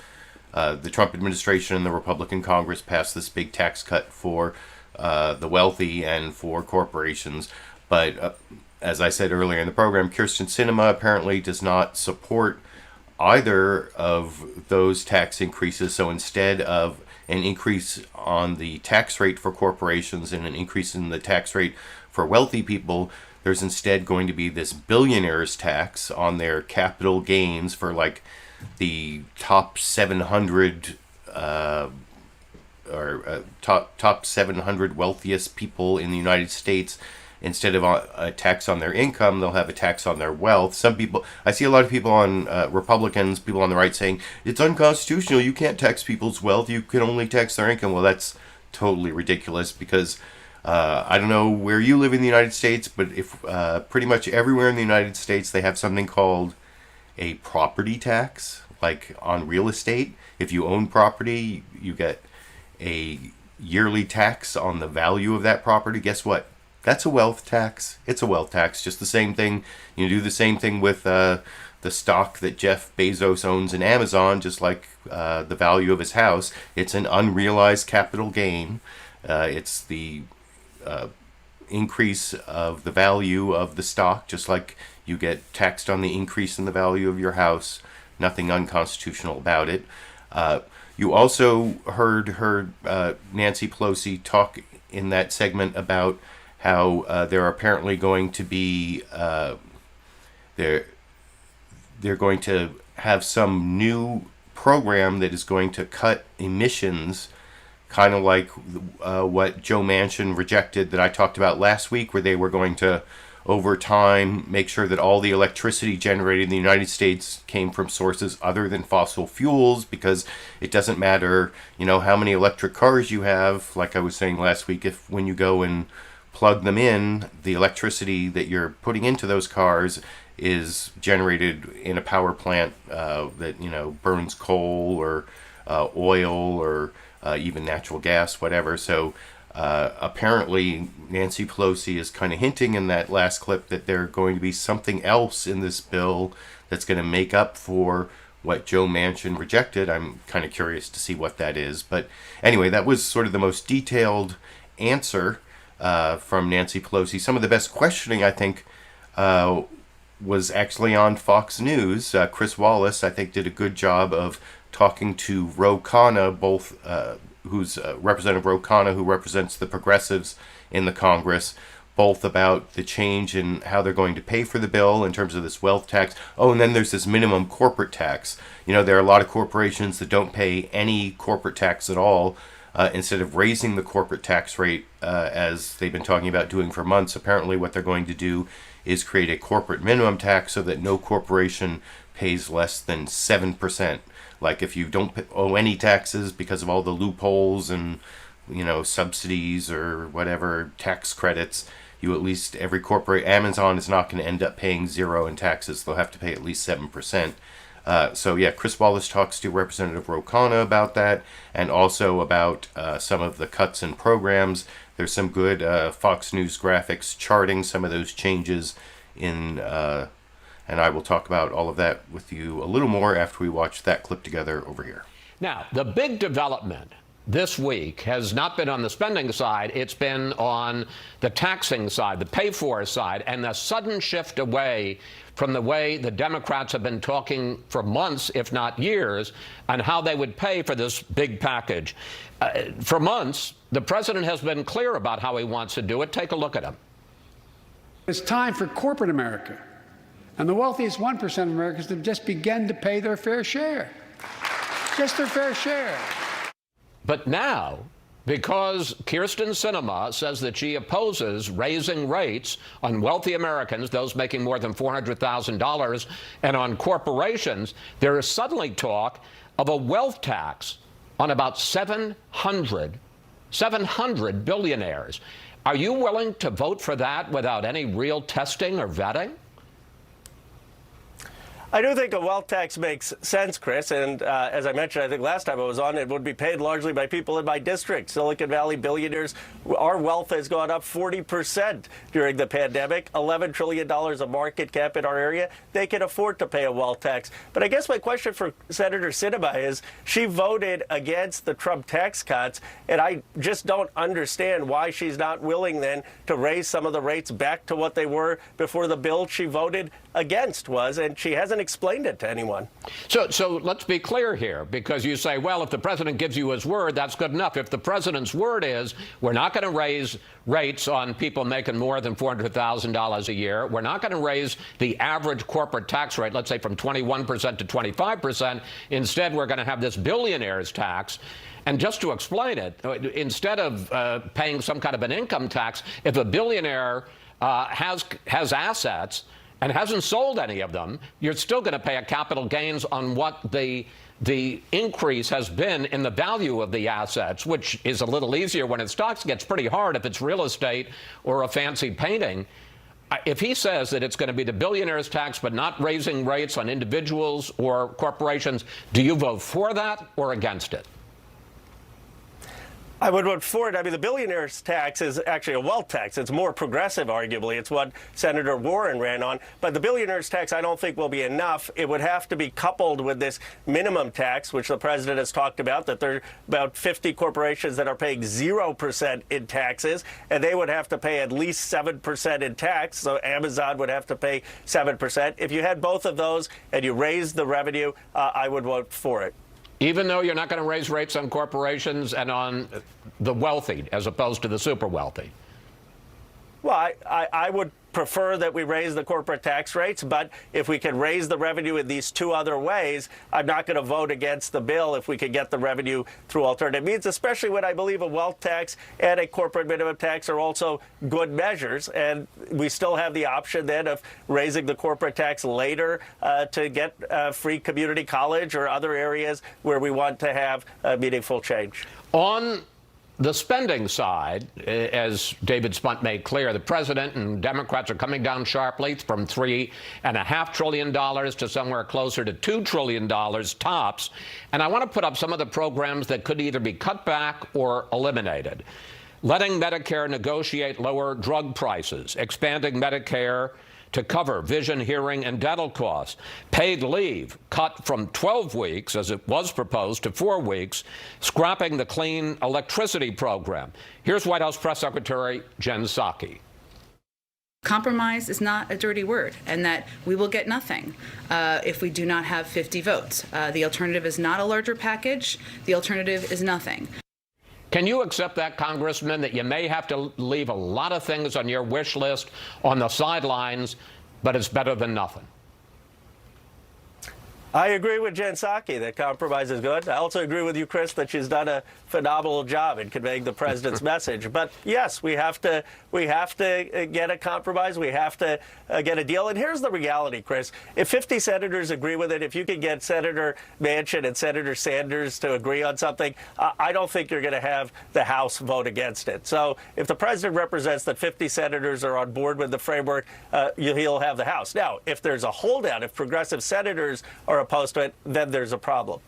the Trump administration and the Republican Congress passed this big tax cut for the wealthy and for corporations. But as I said earlier in the program, Kyrsten Sinema apparently does not support either of those tax increases. So instead of an increase on the tax rate for corporations and an increase in the tax rate for wealthy people, there's instead going to be this billionaires tax on their capital gains for like the top 700 top 700 wealthiest people in the United States. Instead of a tax on their income, they'll have a tax on their wealth. Some people, I see a lot of people on Republicans, people on the right saying, it's unconstitutional, you can't tax people's wealth, you can only tax their income. Well, that's totally ridiculous, because I don't know where you live in the United States, but if pretty much everywhere in the United States, they have something called a property tax, like on real estate. If you own property, you get a yearly tax on the value of that property. Guess what? That's a wealth tax. It's a wealth tax. Just the same thing. You do the same thing with the stock that Jeff Bezos owns in Amazon, just like the value of his house. It's an unrealized capital gain. It's the increase of the value of the stock, just like you get taxed on the increase in the value of your house. Nothing unconstitutional about it. You also heard Nancy Pelosi talk in that segment about how they're apparently going to be they're going to have some new program that is going to cut emissions, kind of like what Joe Manchin rejected that I talked about last week, where they were going to, over time, make sure that all the electricity generated in the United States came from sources other than fossil fuels, because it doesn't matter, how many electric cars you have. Like I was saying last week, if when you go and plug them in, the electricity that you're putting into those cars is generated in a power plant that burns coal or oil or even natural gas, whatever. So apparently Nancy Pelosi is kind of hinting in that last clip that there's going to be something else in this bill that's going to make up for what Joe Manchin rejected. I'm kind of curious to see what that is. But anyway, that was sort of the most detailed answer from Nancy Pelosi. Some of the best questioning, I think, was actually on Fox News. Chris Wallace, I think, did a good job of talking to Khanna, both who's Representative Khanna, who represents the progressives in the Congress, both about the change in how they're going to pay for the bill in terms of this wealth tax. Oh, and then there's this minimum corporate tax. There are a lot of corporations that don't pay any corporate tax at all. Instead of raising the corporate tax rate, as they've been talking about doing for months, apparently what they're going to do is create a corporate minimum tax so that no corporation pays less than 7%. Like if you don't owe any taxes because of all the loopholes and, subsidies or whatever, tax credits, you at least, every corporate, Amazon is not going to end up paying zero in taxes. They'll have to pay at least 7%. So yeah, Chris Wallace talks to Representative Khanna about that, and also about some of the cuts in programs. There's some good Fox News graphics charting some of those changes in, and I will talk about all of that with you a little more after we watch that clip together over here. Now, the big development this week has not been on the spending side, it's been on the taxing side, the pay-for side, and the sudden shift away from the way the Democrats have been talking for months, if not years, on how they would pay for this big package. For months, the president has been clear about how he wants to do it. Take a look at him. It's time for corporate America and the wealthiest 1% of Americans to just begin to pay their fair share. Just their fair share. But now, because Kyrsten Sinema says that she opposes raising rates on wealthy Americans, those making more than $400,000, and on corporations, there is suddenly talk of a wealth tax on about 700 700 billionaires. Are you willing to vote for that without any real testing or vetting? I do think a wealth tax makes sense, Chris, and as I mentioned, I think last time I was on, it would be paid largely by people in my district, Silicon Valley billionaires. Our wealth has gone up 40% during the pandemic, $11 trillion of market cap in our area. They can afford to pay a wealth tax. But I guess my question for Senator Sinema is, she voted against the Trump tax cuts, and I just don't understand why she's not willing then to raise some of the rates back to what they were before the bill she voted against was, and she hasn't explained it to anyone. So let's be clear here, because you say, well, if the president gives you his word, that's good enough. If the president's word is, we're not going to raise rates on people making more than $400,000 a year, we're not going to raise the average corporate tax rate, let's say from 21% to 25%, instead we're going to have this billionaire's tax. And just to explain it, instead of paying some kind of an income tax, if a billionaire has assets and hasn't sold any of them, you're still going to pay a capital gains on what the increase has been in the value of the assets, which is a little easier when it's stocks. It gets pretty hard if it's real estate or a fancy painting. If he says that it's going to be the billionaire's tax but not raising rates on individuals or corporations, do you vote for that or against it? I would vote for it. I mean, the billionaire's tax is actually a wealth tax. It's more progressive, arguably. It's what Senator Warren ran on. But the billionaire's tax, I don't think, will be enough. It would have to be coupled with this minimum tax, which the president has talked about, that there are about 50 corporations that are paying 0% in taxes, and they would have to pay at least 7% in tax. So Amazon would have to pay 7%. If you had both of those and you raised the revenue, I would vote for it. Even though you're not going to raise rates on corporations and on the wealthy as opposed to the super wealthy? Well, I would prefer that we raise the corporate tax rates, but if we can raise the revenue in these two other ways, I'm not going to vote against the bill if we can get the revenue through alternative means, especially when I believe a wealth tax and a corporate minimum tax are also good measures. And we still have the option then of raising the corporate tax later to get free community college or other areas where we want to have meaningful change. On the spending side, as David Spunt made clear, the president and Democrats are coming down sharply from $3.5 trillion to somewhere closer to $2 trillion tops. And I want to put up some of the programs that could either be cut back or eliminated. Letting Medicare negotiate lower drug prices, expanding Medicare to cover vision, hearing, and dental costs. Paid leave cut from 12 weeks, as it was proposed, to 4 weeks, scrapping the clean electricity program. Here's White House Press Secretary Jen Psaki. Compromise is not a dirty word, and that we will get nothing if we do not have 50 votes. The alternative is not a larger package. The alternative is nothing. Can you accept that, Congressman, that you may have to leave a lot of things on your wish list on the sidelines, but it's better than nothing? I agree with Jen Psaki that compromise is good. I also agree with you, Chris, that she's done a phenomenal job in conveying the president's message. But yes, we have to get a compromise. We have to get a deal. And here's the reality, Chris. If 50 senators agree with it, if you can get Senator Manchin and Senator Sanders to agree on something, I don't think you're going to have the House vote against it. So if the president represents that 50 senators are on board with the framework, he'll have the House. Now, if there's a holdout, if progressive senators are opposed to it, then there's a problem.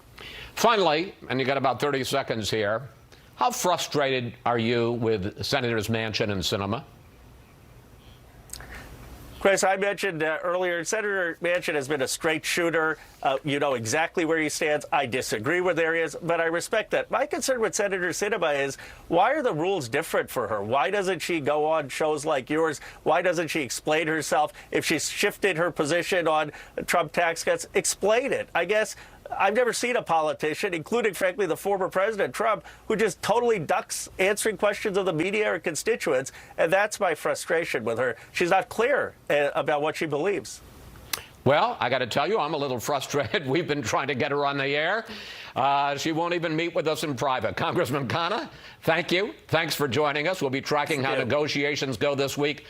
Finally, and you got about 30 seconds here, how frustrated are you with Senators Manchin and Sinema? Chris, I mentioned earlier, Senator Manchin has been a straight shooter. You know exactly where he stands. I disagree with areas, but I respect that. My concern with Senator Sinema is, why are the rules different for her? Why doesn't she go on shows like yours? Why doesn't she explain herself? If she's shifted her position on Trump tax cuts, explain it. I guess I've never seen a politician, including, frankly, the former President Trump, who just totally ducks answering questions of the media or constituents. And that's my frustration with her. She's not clear about what she believes. Well, I got to tell you, I'm a little frustrated. We've been trying to get her on the air. She won't even meet with us in private. Congressman Khanna, thank you. Thanks for joining us. We'll be tracking how negotiations go this week.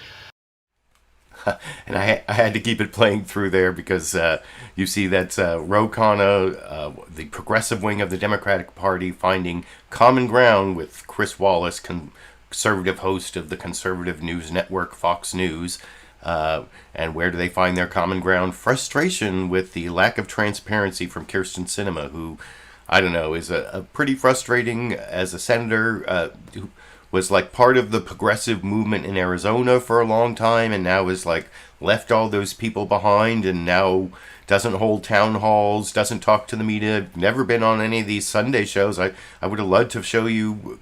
and I had to keep it playing through there because you see that Ro Khanna, the progressive wing of the Democratic Party, finding common ground with Chris Wallace, conservative host of the conservative news network Fox News. And where do they find their common ground? Frustration with the lack of transparency from Kyrsten Sinema, who, I don't know, is a pretty frustrating as a senator, who was like part of the progressive movement in Arizona for a long time, and now is like left all those people behind, and now doesn't hold town halls, doesn't talk to the media, never been on any of these Sunday shows. I would have loved to show you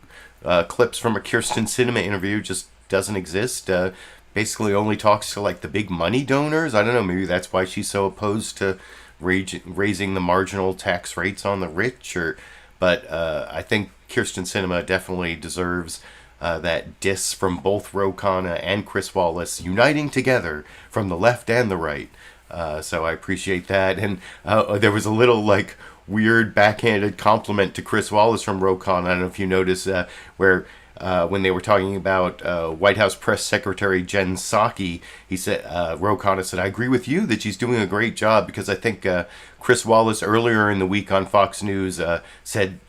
clips from a Kyrsten Sinema interview, just doesn't exist. Basically only talks to like the big money donors. I don't know, maybe that's why she's so opposed to raising the marginal tax rates on the rich. But I think Kyrsten Sinema definitely deserves that diss from both Ro Khanna and Chris Wallace uniting together from the left and the right. So I appreciate that. And there was a little like weird backhanded compliment to Chris Wallace from Ro Khanna. I don't know if you noticed where when they were talking about White House Press Secretary Jen Psaki, he said, Ro Khanna said, "I agree with you that she's doing a great job," because I think Chris Wallace earlier in the week on Fox News said,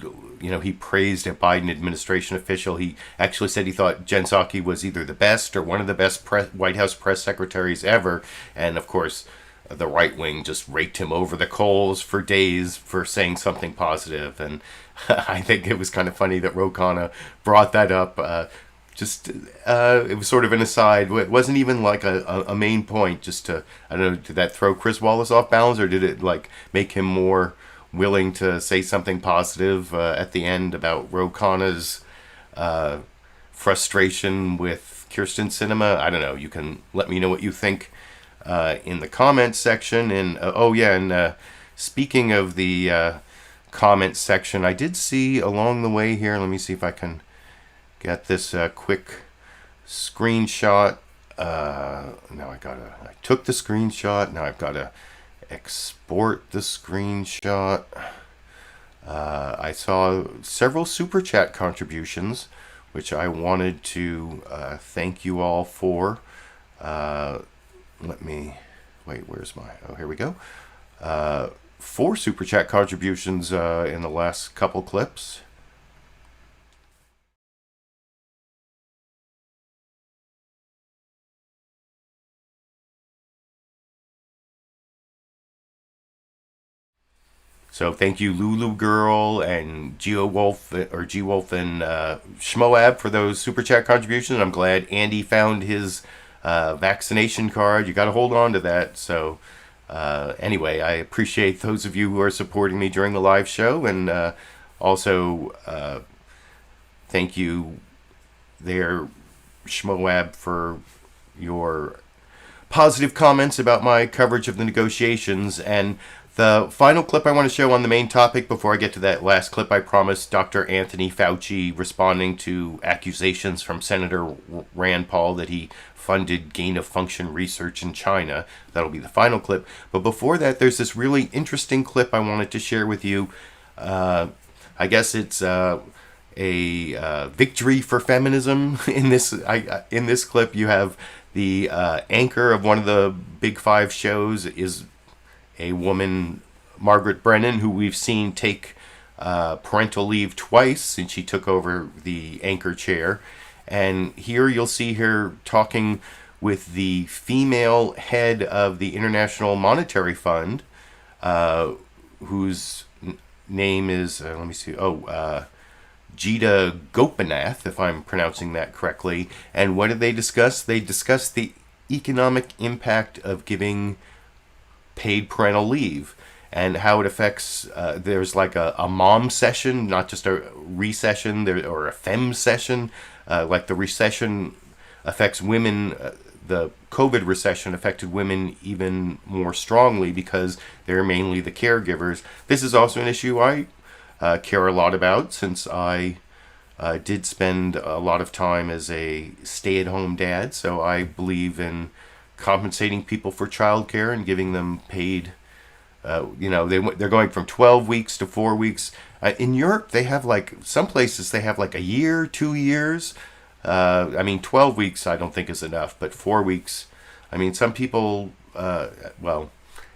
he praised a Biden administration official. He actually said he thought Jen Psaki was either the best or one of the best White House press secretaries ever. And of course, the right wing just raked him over the coals for days for saying something positive. And I think it was kind of funny that Ro Khanna brought that up. It was sort of an aside. It wasn't even like a main point, just to, I don't know, did that throw Chris Wallace off balance, or did it like make him more willing to say something positive at the end about Ro Khanna's frustration with Kyrsten Sinema? I don't know. You can let me know what you think in the comments section. And speaking of the comments section, I did see along the way here, let me see if I can get this quick screenshot. I took the screenshot. Now I've got to export the screenshot. I saw several super chat contributions, which I wanted to thank you all for. Let me wait. Where's my? Oh, here we go. 4 super chat contributions in the last couple clips. So thank you, Lulu Girl and G-Wolf and Schmoab for those super chat contributions. I'm glad Andy found his vaccination card. You got to hold on to that. So anyway, I appreciate those of you who are supporting me during the live show, and also thank you there, Schmoab, for your positive comments about my coverage of the negotiations. And the final clip I want to show on the main topic before I get to that last clip, I promised Dr. Anthony Fauci responding to accusations from Senator Rand Paul that he funded gain-of-function research in China. That'll be the final clip. But before that, there's this really interesting clip I wanted to share with you. I guess it's a victory for feminism. In this clip, you have the anchor of one of the Big Five shows is a woman, Margaret Brennan, who we've seen take parental leave twice since she took over the anchor chair. And here you'll see her talking with the female head of the International Monetary Fund, whose name is, Jita Gopinath, if I'm pronouncing that correctly. And what did they discuss? They discussed the economic impact of giving paid parental leave and how it affects, there's like a mom session, not just a recession, or a fem session. Like the recession affects women, the COVID recession affected women even more strongly because they're mainly the caregivers. This is also an issue I care a lot about, since I did spend a lot of time as a stay-at-home dad, so I believe in compensating people for childcare and giving them paid. They're going from 12 weeks to 4 weeks. In Europe, they have some places they have a year, 2 years. 12 weeks I don't think is enough, but 4 weeks I mean, some people,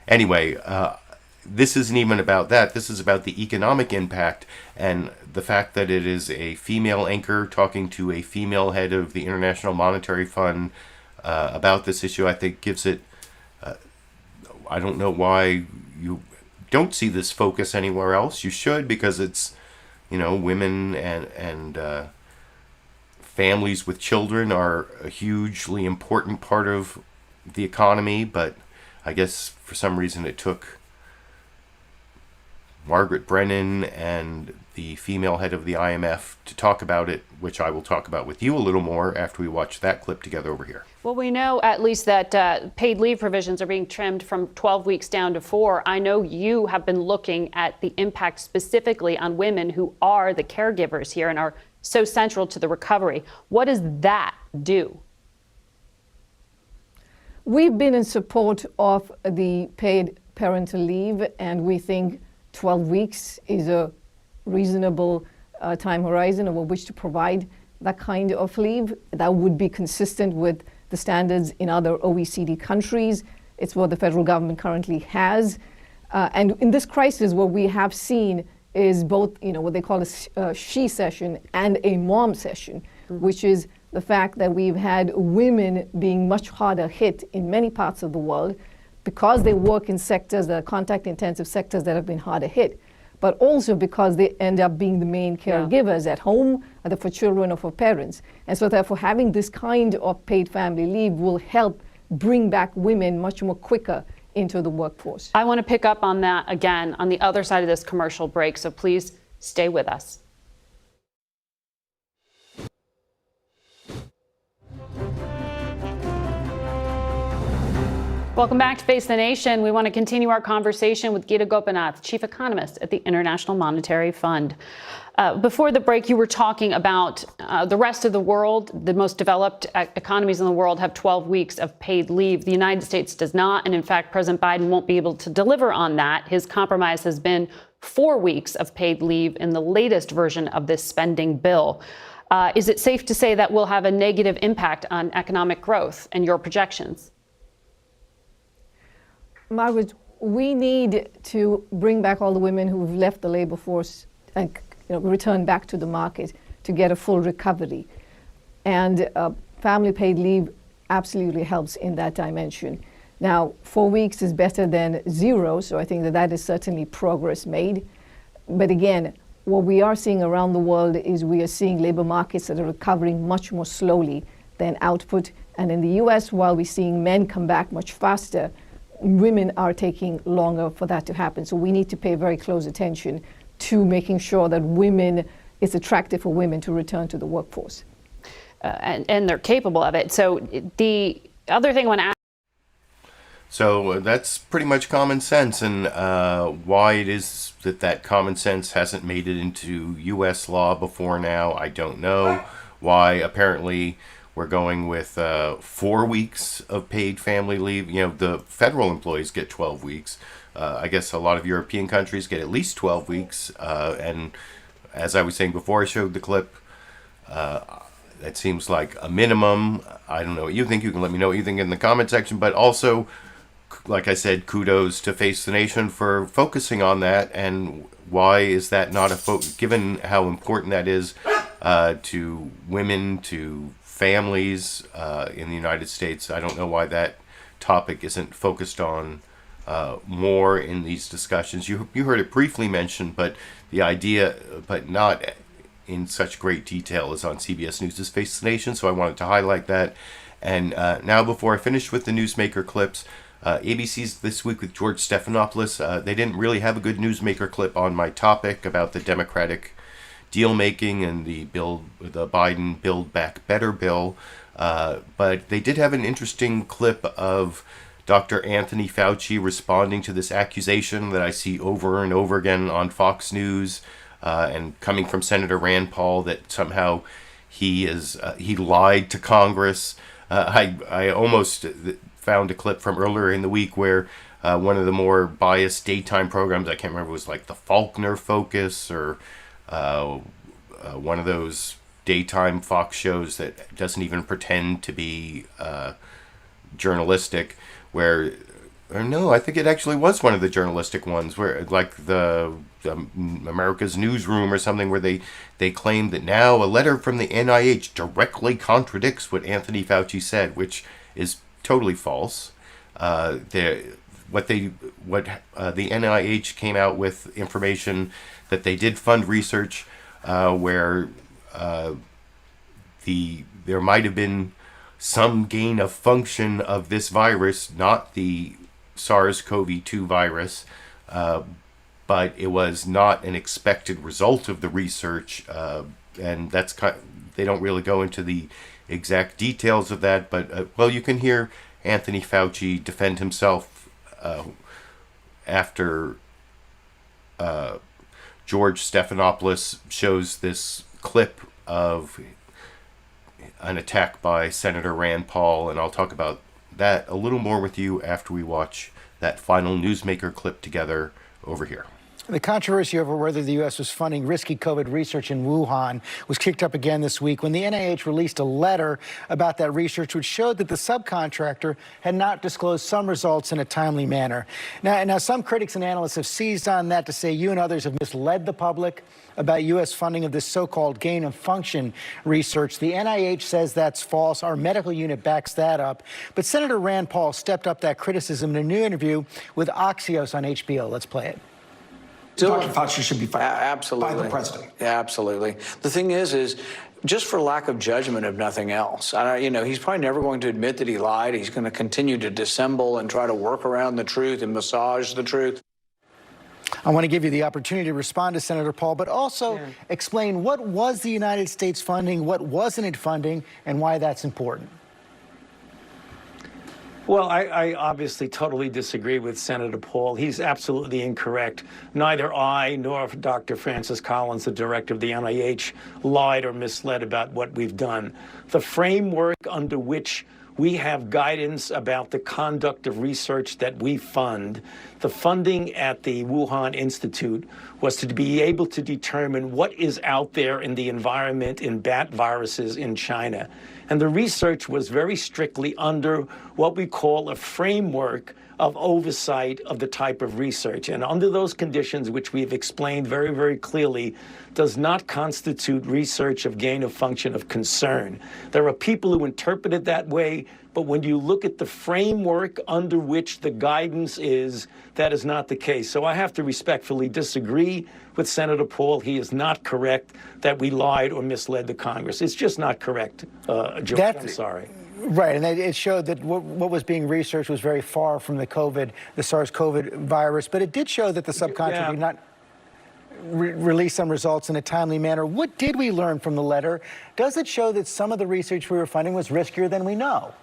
anyway, this isn't even about that. This is about the economic impact, and the fact that it is a female anchor talking to a female head of the International Monetary Fund about this issue, I think gives it, I don't know why you don't see this focus anywhere else. You should, because it's, women and families with children are a hugely important part of the economy, but I guess for some reason it took Margaret Brennan and the female head of the IMF to talk about it, which I will talk about with you a little more after we watch that clip together over here. Well, we know at least that paid leave provisions are being trimmed from 12 weeks down to 4. I know you have been looking at the impact specifically on women who are the caregivers here and are so central to the recovery. What does that do? We've been in support of the paid parental leave, and we think 12 weeks is a reasonable time horizon over which to provide that kind of leave. That would be consistent with the standards in other OECD countries. It's what the federal government currently has. And in this crisis, what we have seen is both, what they call a she session and a mom session, which is the fact that we've had women being much harder hit in many parts of the world because they work in sectors that are contact-intensive sectors that have been harder hit, but also because they end up being the main caregivers at home, either for children or for parents. And so therefore having this kind of paid family leave will help bring back women much more quicker into the workforce. I want to pick up on that again on the other side of this commercial break, so please stay with us. Welcome back to Face the Nation. We want to continue our conversation with Geeta Gopinath, chief economist at the International Monetary Fund. Before the break, you were talking about the rest of the world. The most developed economies in the world have 12 weeks of paid leave. The United States does not. And in fact, President Biden won't be able to deliver on that. His compromise has been 4 weeks of paid leave in the latest version of this spending bill. Is it safe to say that will have a negative impact on economic growth and your projections? Margaret, we need to bring back all the women who've left the labor force and return back to the market to get a full recovery. And family paid leave absolutely helps in that dimension. Now, 4 weeks is better than 0, so I think that is certainly progress made. But again, what we are seeing around the world is we are seeing labor markets that are recovering much more slowly than output. And in the US, while we're seeing men come back much faster, women are taking longer for that to happen. So we need to pay very close attention to making sure that it's attractive for women to return to the workforce. And they're capable of it. So the other thing I want to ask. So that's pretty much common sense, and why it is that common sense hasn't made it into U.S. law before now, I don't know. Why apparently we're going with 4 weeks of paid family leave. The federal employees get 12 weeks. I guess a lot of European countries get at least 12 weeks. And as I was saying before I showed the clip, that seems like a minimum. I don't know what you think. You can let me know what you think in the comment section. But also, like I said, kudos to Face the Nation for focusing on that. And why is that not given how important that is to women, to families in the United States? I don't know why that topic isn't focused on more in these discussions. You heard it briefly mentioned, but the idea, but not in such great detail, is on CBS News' Face the Nation, so I wanted to highlight that. And now, before I finish with the newsmaker clips, ABC's This Week with George Stephanopoulos, they didn't really have a good newsmaker clip on my topic about the Democratic deal-making and the Biden Build Back Better bill, but they did have an interesting clip of Dr. Anthony Fauci responding to this accusation that I see over and over again on Fox News, and coming from Senator Rand Paul, that somehow he lied to Congress. I almost found a clip from earlier in the week where one of the more biased daytime programs, I can't remember, it was like the Faulkner Focus or one of those daytime Fox shows that doesn't even pretend to be journalistic, where, or no, I think it actually was one of the journalistic ones, where like the America's Newsroom or something, where they claimed that now a letter from the NIH directly contradicts what Anthony Fauci said, which is totally false. The NIH came out with information that they did fund research where there might have been some gain of function of this virus, not the SARS-CoV-2 virus, but it was not an expected result of the research, and that's they don't really go into the exact details of that, but well, you can hear Anthony Fauci defend himself after George Stephanopoulos shows this clip of an attack by Senator Rand Paul, and I'll talk about that a little more with you after we watch that final Newsmaker clip together over here. The controversy over whether the U.S. was funding risky COVID research in Wuhan was kicked up again this week when the NIH released a letter about that research, which showed that the subcontractor had not disclosed some results in a timely manner. Now, some critics and analysts have seized on that to say you and others have misled the public about U.S. funding of this so-called gain of function research. The NIH says that's false. Our medical unit backs that up. But Senator Rand Paul stepped up that criticism in a new interview with Axios on HBO. Let's play it. Dr. Fauci should be fired by the president. Absolutely. The thing is just for lack of judgment, if nothing else. He's probably never going to admit that he lied. He's going to continue to dissemble and try to work around the truth and massage the truth. I want to give you the opportunity to respond to Senator Paul, but also explain what was the United States funding, what wasn't it funding, and why that's important. Well, I obviously totally disagree with Senator Paul. He's absolutely incorrect. Neither I nor Dr. Francis Collins, the director of the NIH, lied or misled about what we've done. The framework under which we have guidance about the conduct of research that we fund, the funding at the Wuhan Institute was to be able to determine what is out there in the environment in bat viruses in China. And the research was very strictly under what we call a framework of oversight of the type of research. And under those conditions, which we've explained very, very clearly, does not constitute research of gain of function of concern. There are people who interpret it that way, but when you look at the framework under which the guidance is, that is not the case. So I have to respectfully disagree with Senator Paul. He is not correct that we lied or misled the Congress. It's just not correct, George. I'm sorry. Right, and it showed that what was being researched was very far from the SARS-CoV virus, but it did show that the subcontractor did not release some results in a timely manner. What did we learn from the letter? Does it show that some of the research we were funding was riskier than we know?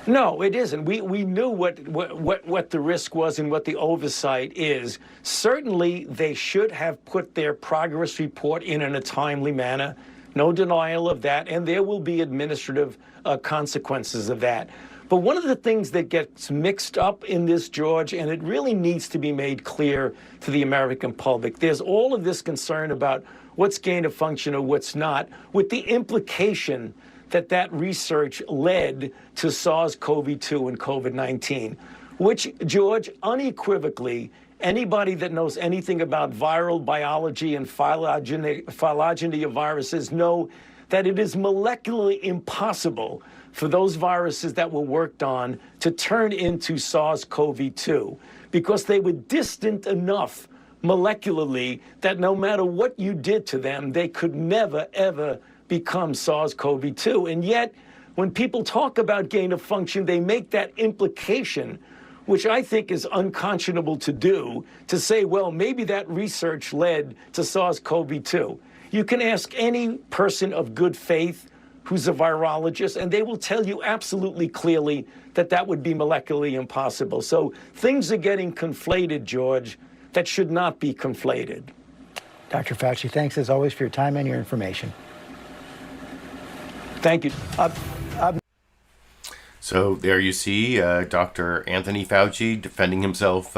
No, it isn't. We knew what the risk was and what the oversight is. Certainly, they should have put their progress report in a timely manner. No denial of that, and there will be administrative consequences of that. But one of the things that gets mixed up in this, George, and it really needs to be made clear to the American public, there's all of this concern about what's gain of function or what's not, with the implication that that research led to SARS-CoV-2 and COVID-19, which, George, unequivocally, anybody that knows anything about viral biology and phylogeny of viruses know that it is molecularly impossible for those viruses that were worked on to turn into SARS-CoV-2 because they were distant enough molecularly that no matter what you did to them, they could never, ever become SARS-CoV-2. And yet, when people talk about gain of function, they make that implication, which I think is unconscionable to do, to say, well, maybe that research led to SARS-CoV-2. You can ask any person of good faith who's a virologist, and they will tell you absolutely clearly that that would be molecularly impossible. So things are getting conflated, George, that should not be conflated. Dr. Fauci, thanks as always for your time and your information. Thank you. So there you see Dr. Anthony Fauci defending himself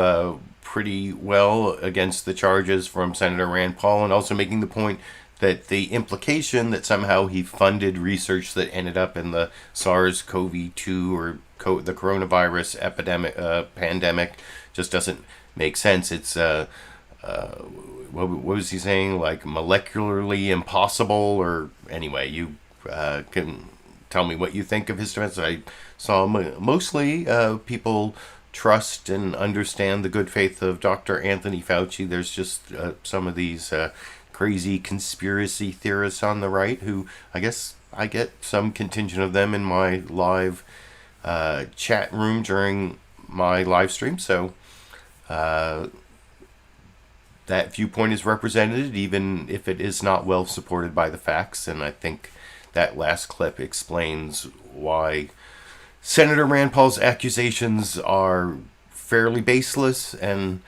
pretty well against the charges from Senator Rand Paul, and also making the point that the implication that somehow he funded research that ended up in the SARS-CoV-2 or the coronavirus pandemic just doesn't make sense. It's what was he saying? Like molecularly impossible, or anyway, you can tell me what you think of his defense. I saw mostly people trust and understand the good faith of Dr. Anthony Fauci. There's just some of these crazy conspiracy theorists on the right who, I guess I get some contingent of them in my live chat room during my live stream. So that viewpoint is represented, even if it is not well supported by the facts. And I think that last clip explains why Senator Rand Paul's accusations are fairly baseless. And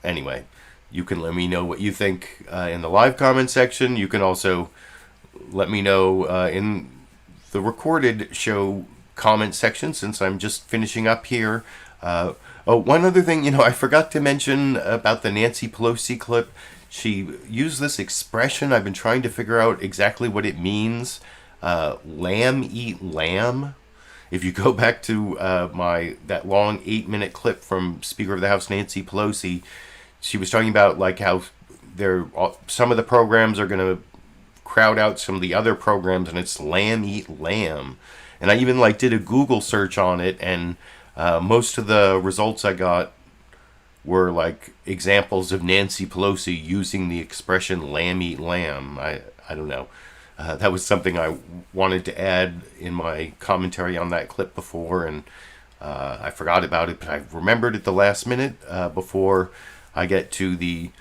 anyway, you can let me know what you think in the live comment section. You can also let me know in the recorded show comment section, since I'm just finishing up here. Oh, one other thing, I forgot to mention about the Nancy Pelosi clip. She used this expression. I've been trying to figure out exactly what it means. Lamb eat lamb. If you go back to that long 8-minute clip from Speaker of the House Nancy Pelosi, she was talking about like how some of the programs are going to crowd out some of the other programs, and it's lamb eat lamb. And I even did a Google search on it, and most of the results I got were examples of Nancy Pelosi using the expression lamb eat lamb. I don't know. That was something I wanted to add in my commentary on that clip before, and I forgot about it, but I remembered at the last minute before I get to the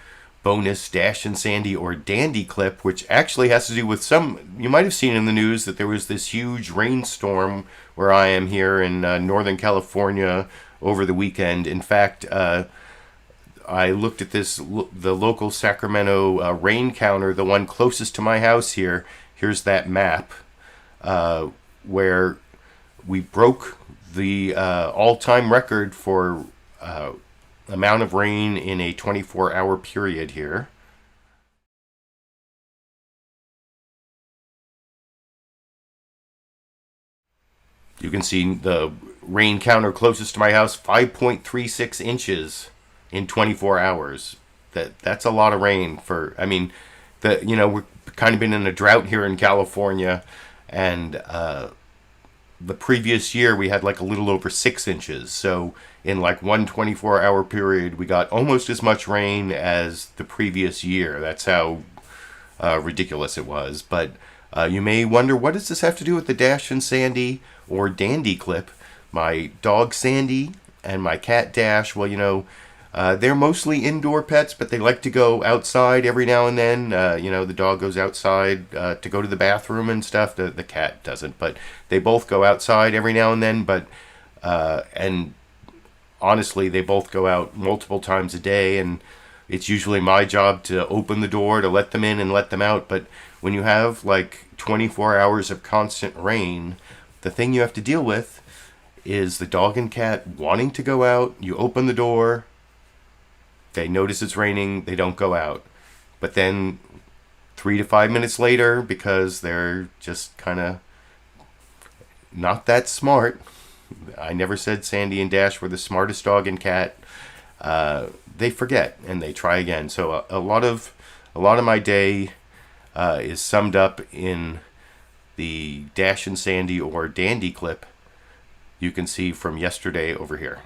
bonus Dash and Sandy or Dandy clip, which actually has to do with you might have seen in the news that there was this huge rainstorm where I am here in Northern California over the weekend. In fact, I looked at the local Sacramento rain counter, the one closest to my house here. Here's that map where we broke the all-time record for amount of rain in a 24-hour period here. You can see the rain counter closest to my house, 5.36 inches in 24 hours. That's a lot of rain for, we're kind of been in a drought here in California, and the previous year we had a little over 6 inches. So in one 24-hour period, we got almost as much rain as the previous year. That's how ridiculous it was. But you may wonder, what does this have to do with the Dash and Sandy or Dandy clip? My dog Sandy and my cat Dash, well, they're mostly indoor pets, but they like to go outside every now and then. The dog goes outside to go to the bathroom and stuff. The cat doesn't, but they both go outside every now and then. But and honestly, they both go out multiple times a day, and it's usually my job to open the door to let them in and let them out. But when you have 24 hours of constant rain, the thing you have to deal with is the dog and cat wanting to go out. You open the door, they notice it's raining, they don't go out. But then 3 to 5 minutes later, because they're just kind of not that smart, I never said Sandy and Dash were the smartest dog and cat, they forget and they try again. So a lot of my day is summed up in the Dash and Sandy or Dandy clip you can see from yesterday over here.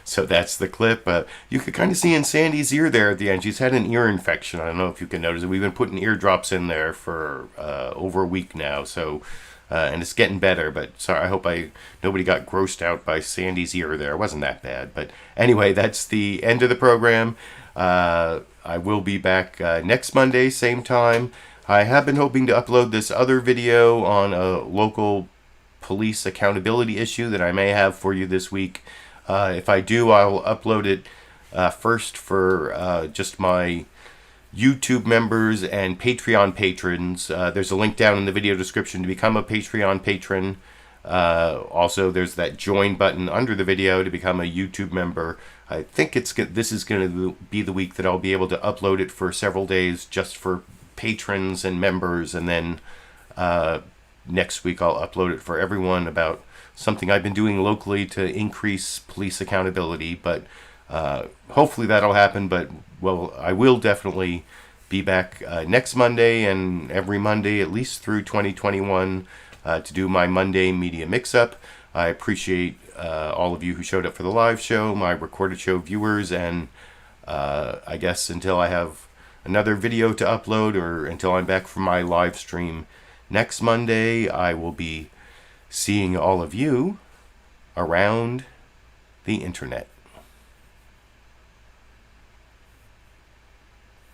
So that's the clip. You could kind of see in Sandy's ear there at the end. She's had an ear infection. I don't know if you can notice it. We've been putting eardrops in there for over a week now. So, and it's getting better. But sorry, I hope nobody got grossed out by Sandy's ear there. It wasn't that bad. But anyway, that's the end of the program. I will be back next Monday, same time. I have been hoping to upload this other video on a local police accountability issue that I may have for you this week. If I do, I'll upload it first for just my YouTube members and Patreon patrons. There's a link down in the video description to become a Patreon patron. Also, there's that join button under the video to become a YouTube member. I think this is going to be the week that I'll be able to upload it for several days just for patrons and members, and then next week I'll upload it for everyone about something I've been doing locally to increase police accountability. But hopefully that'll happen. But well, I will definitely be back next Monday and every Monday at least through 2021 to do my Monday media mix-up. I appreciate all of you who showed up for the live show, my recorded show viewers, and I guess until I have another video to upload or until I'm back from my live stream next Monday, I will be seeing all of you around the internet.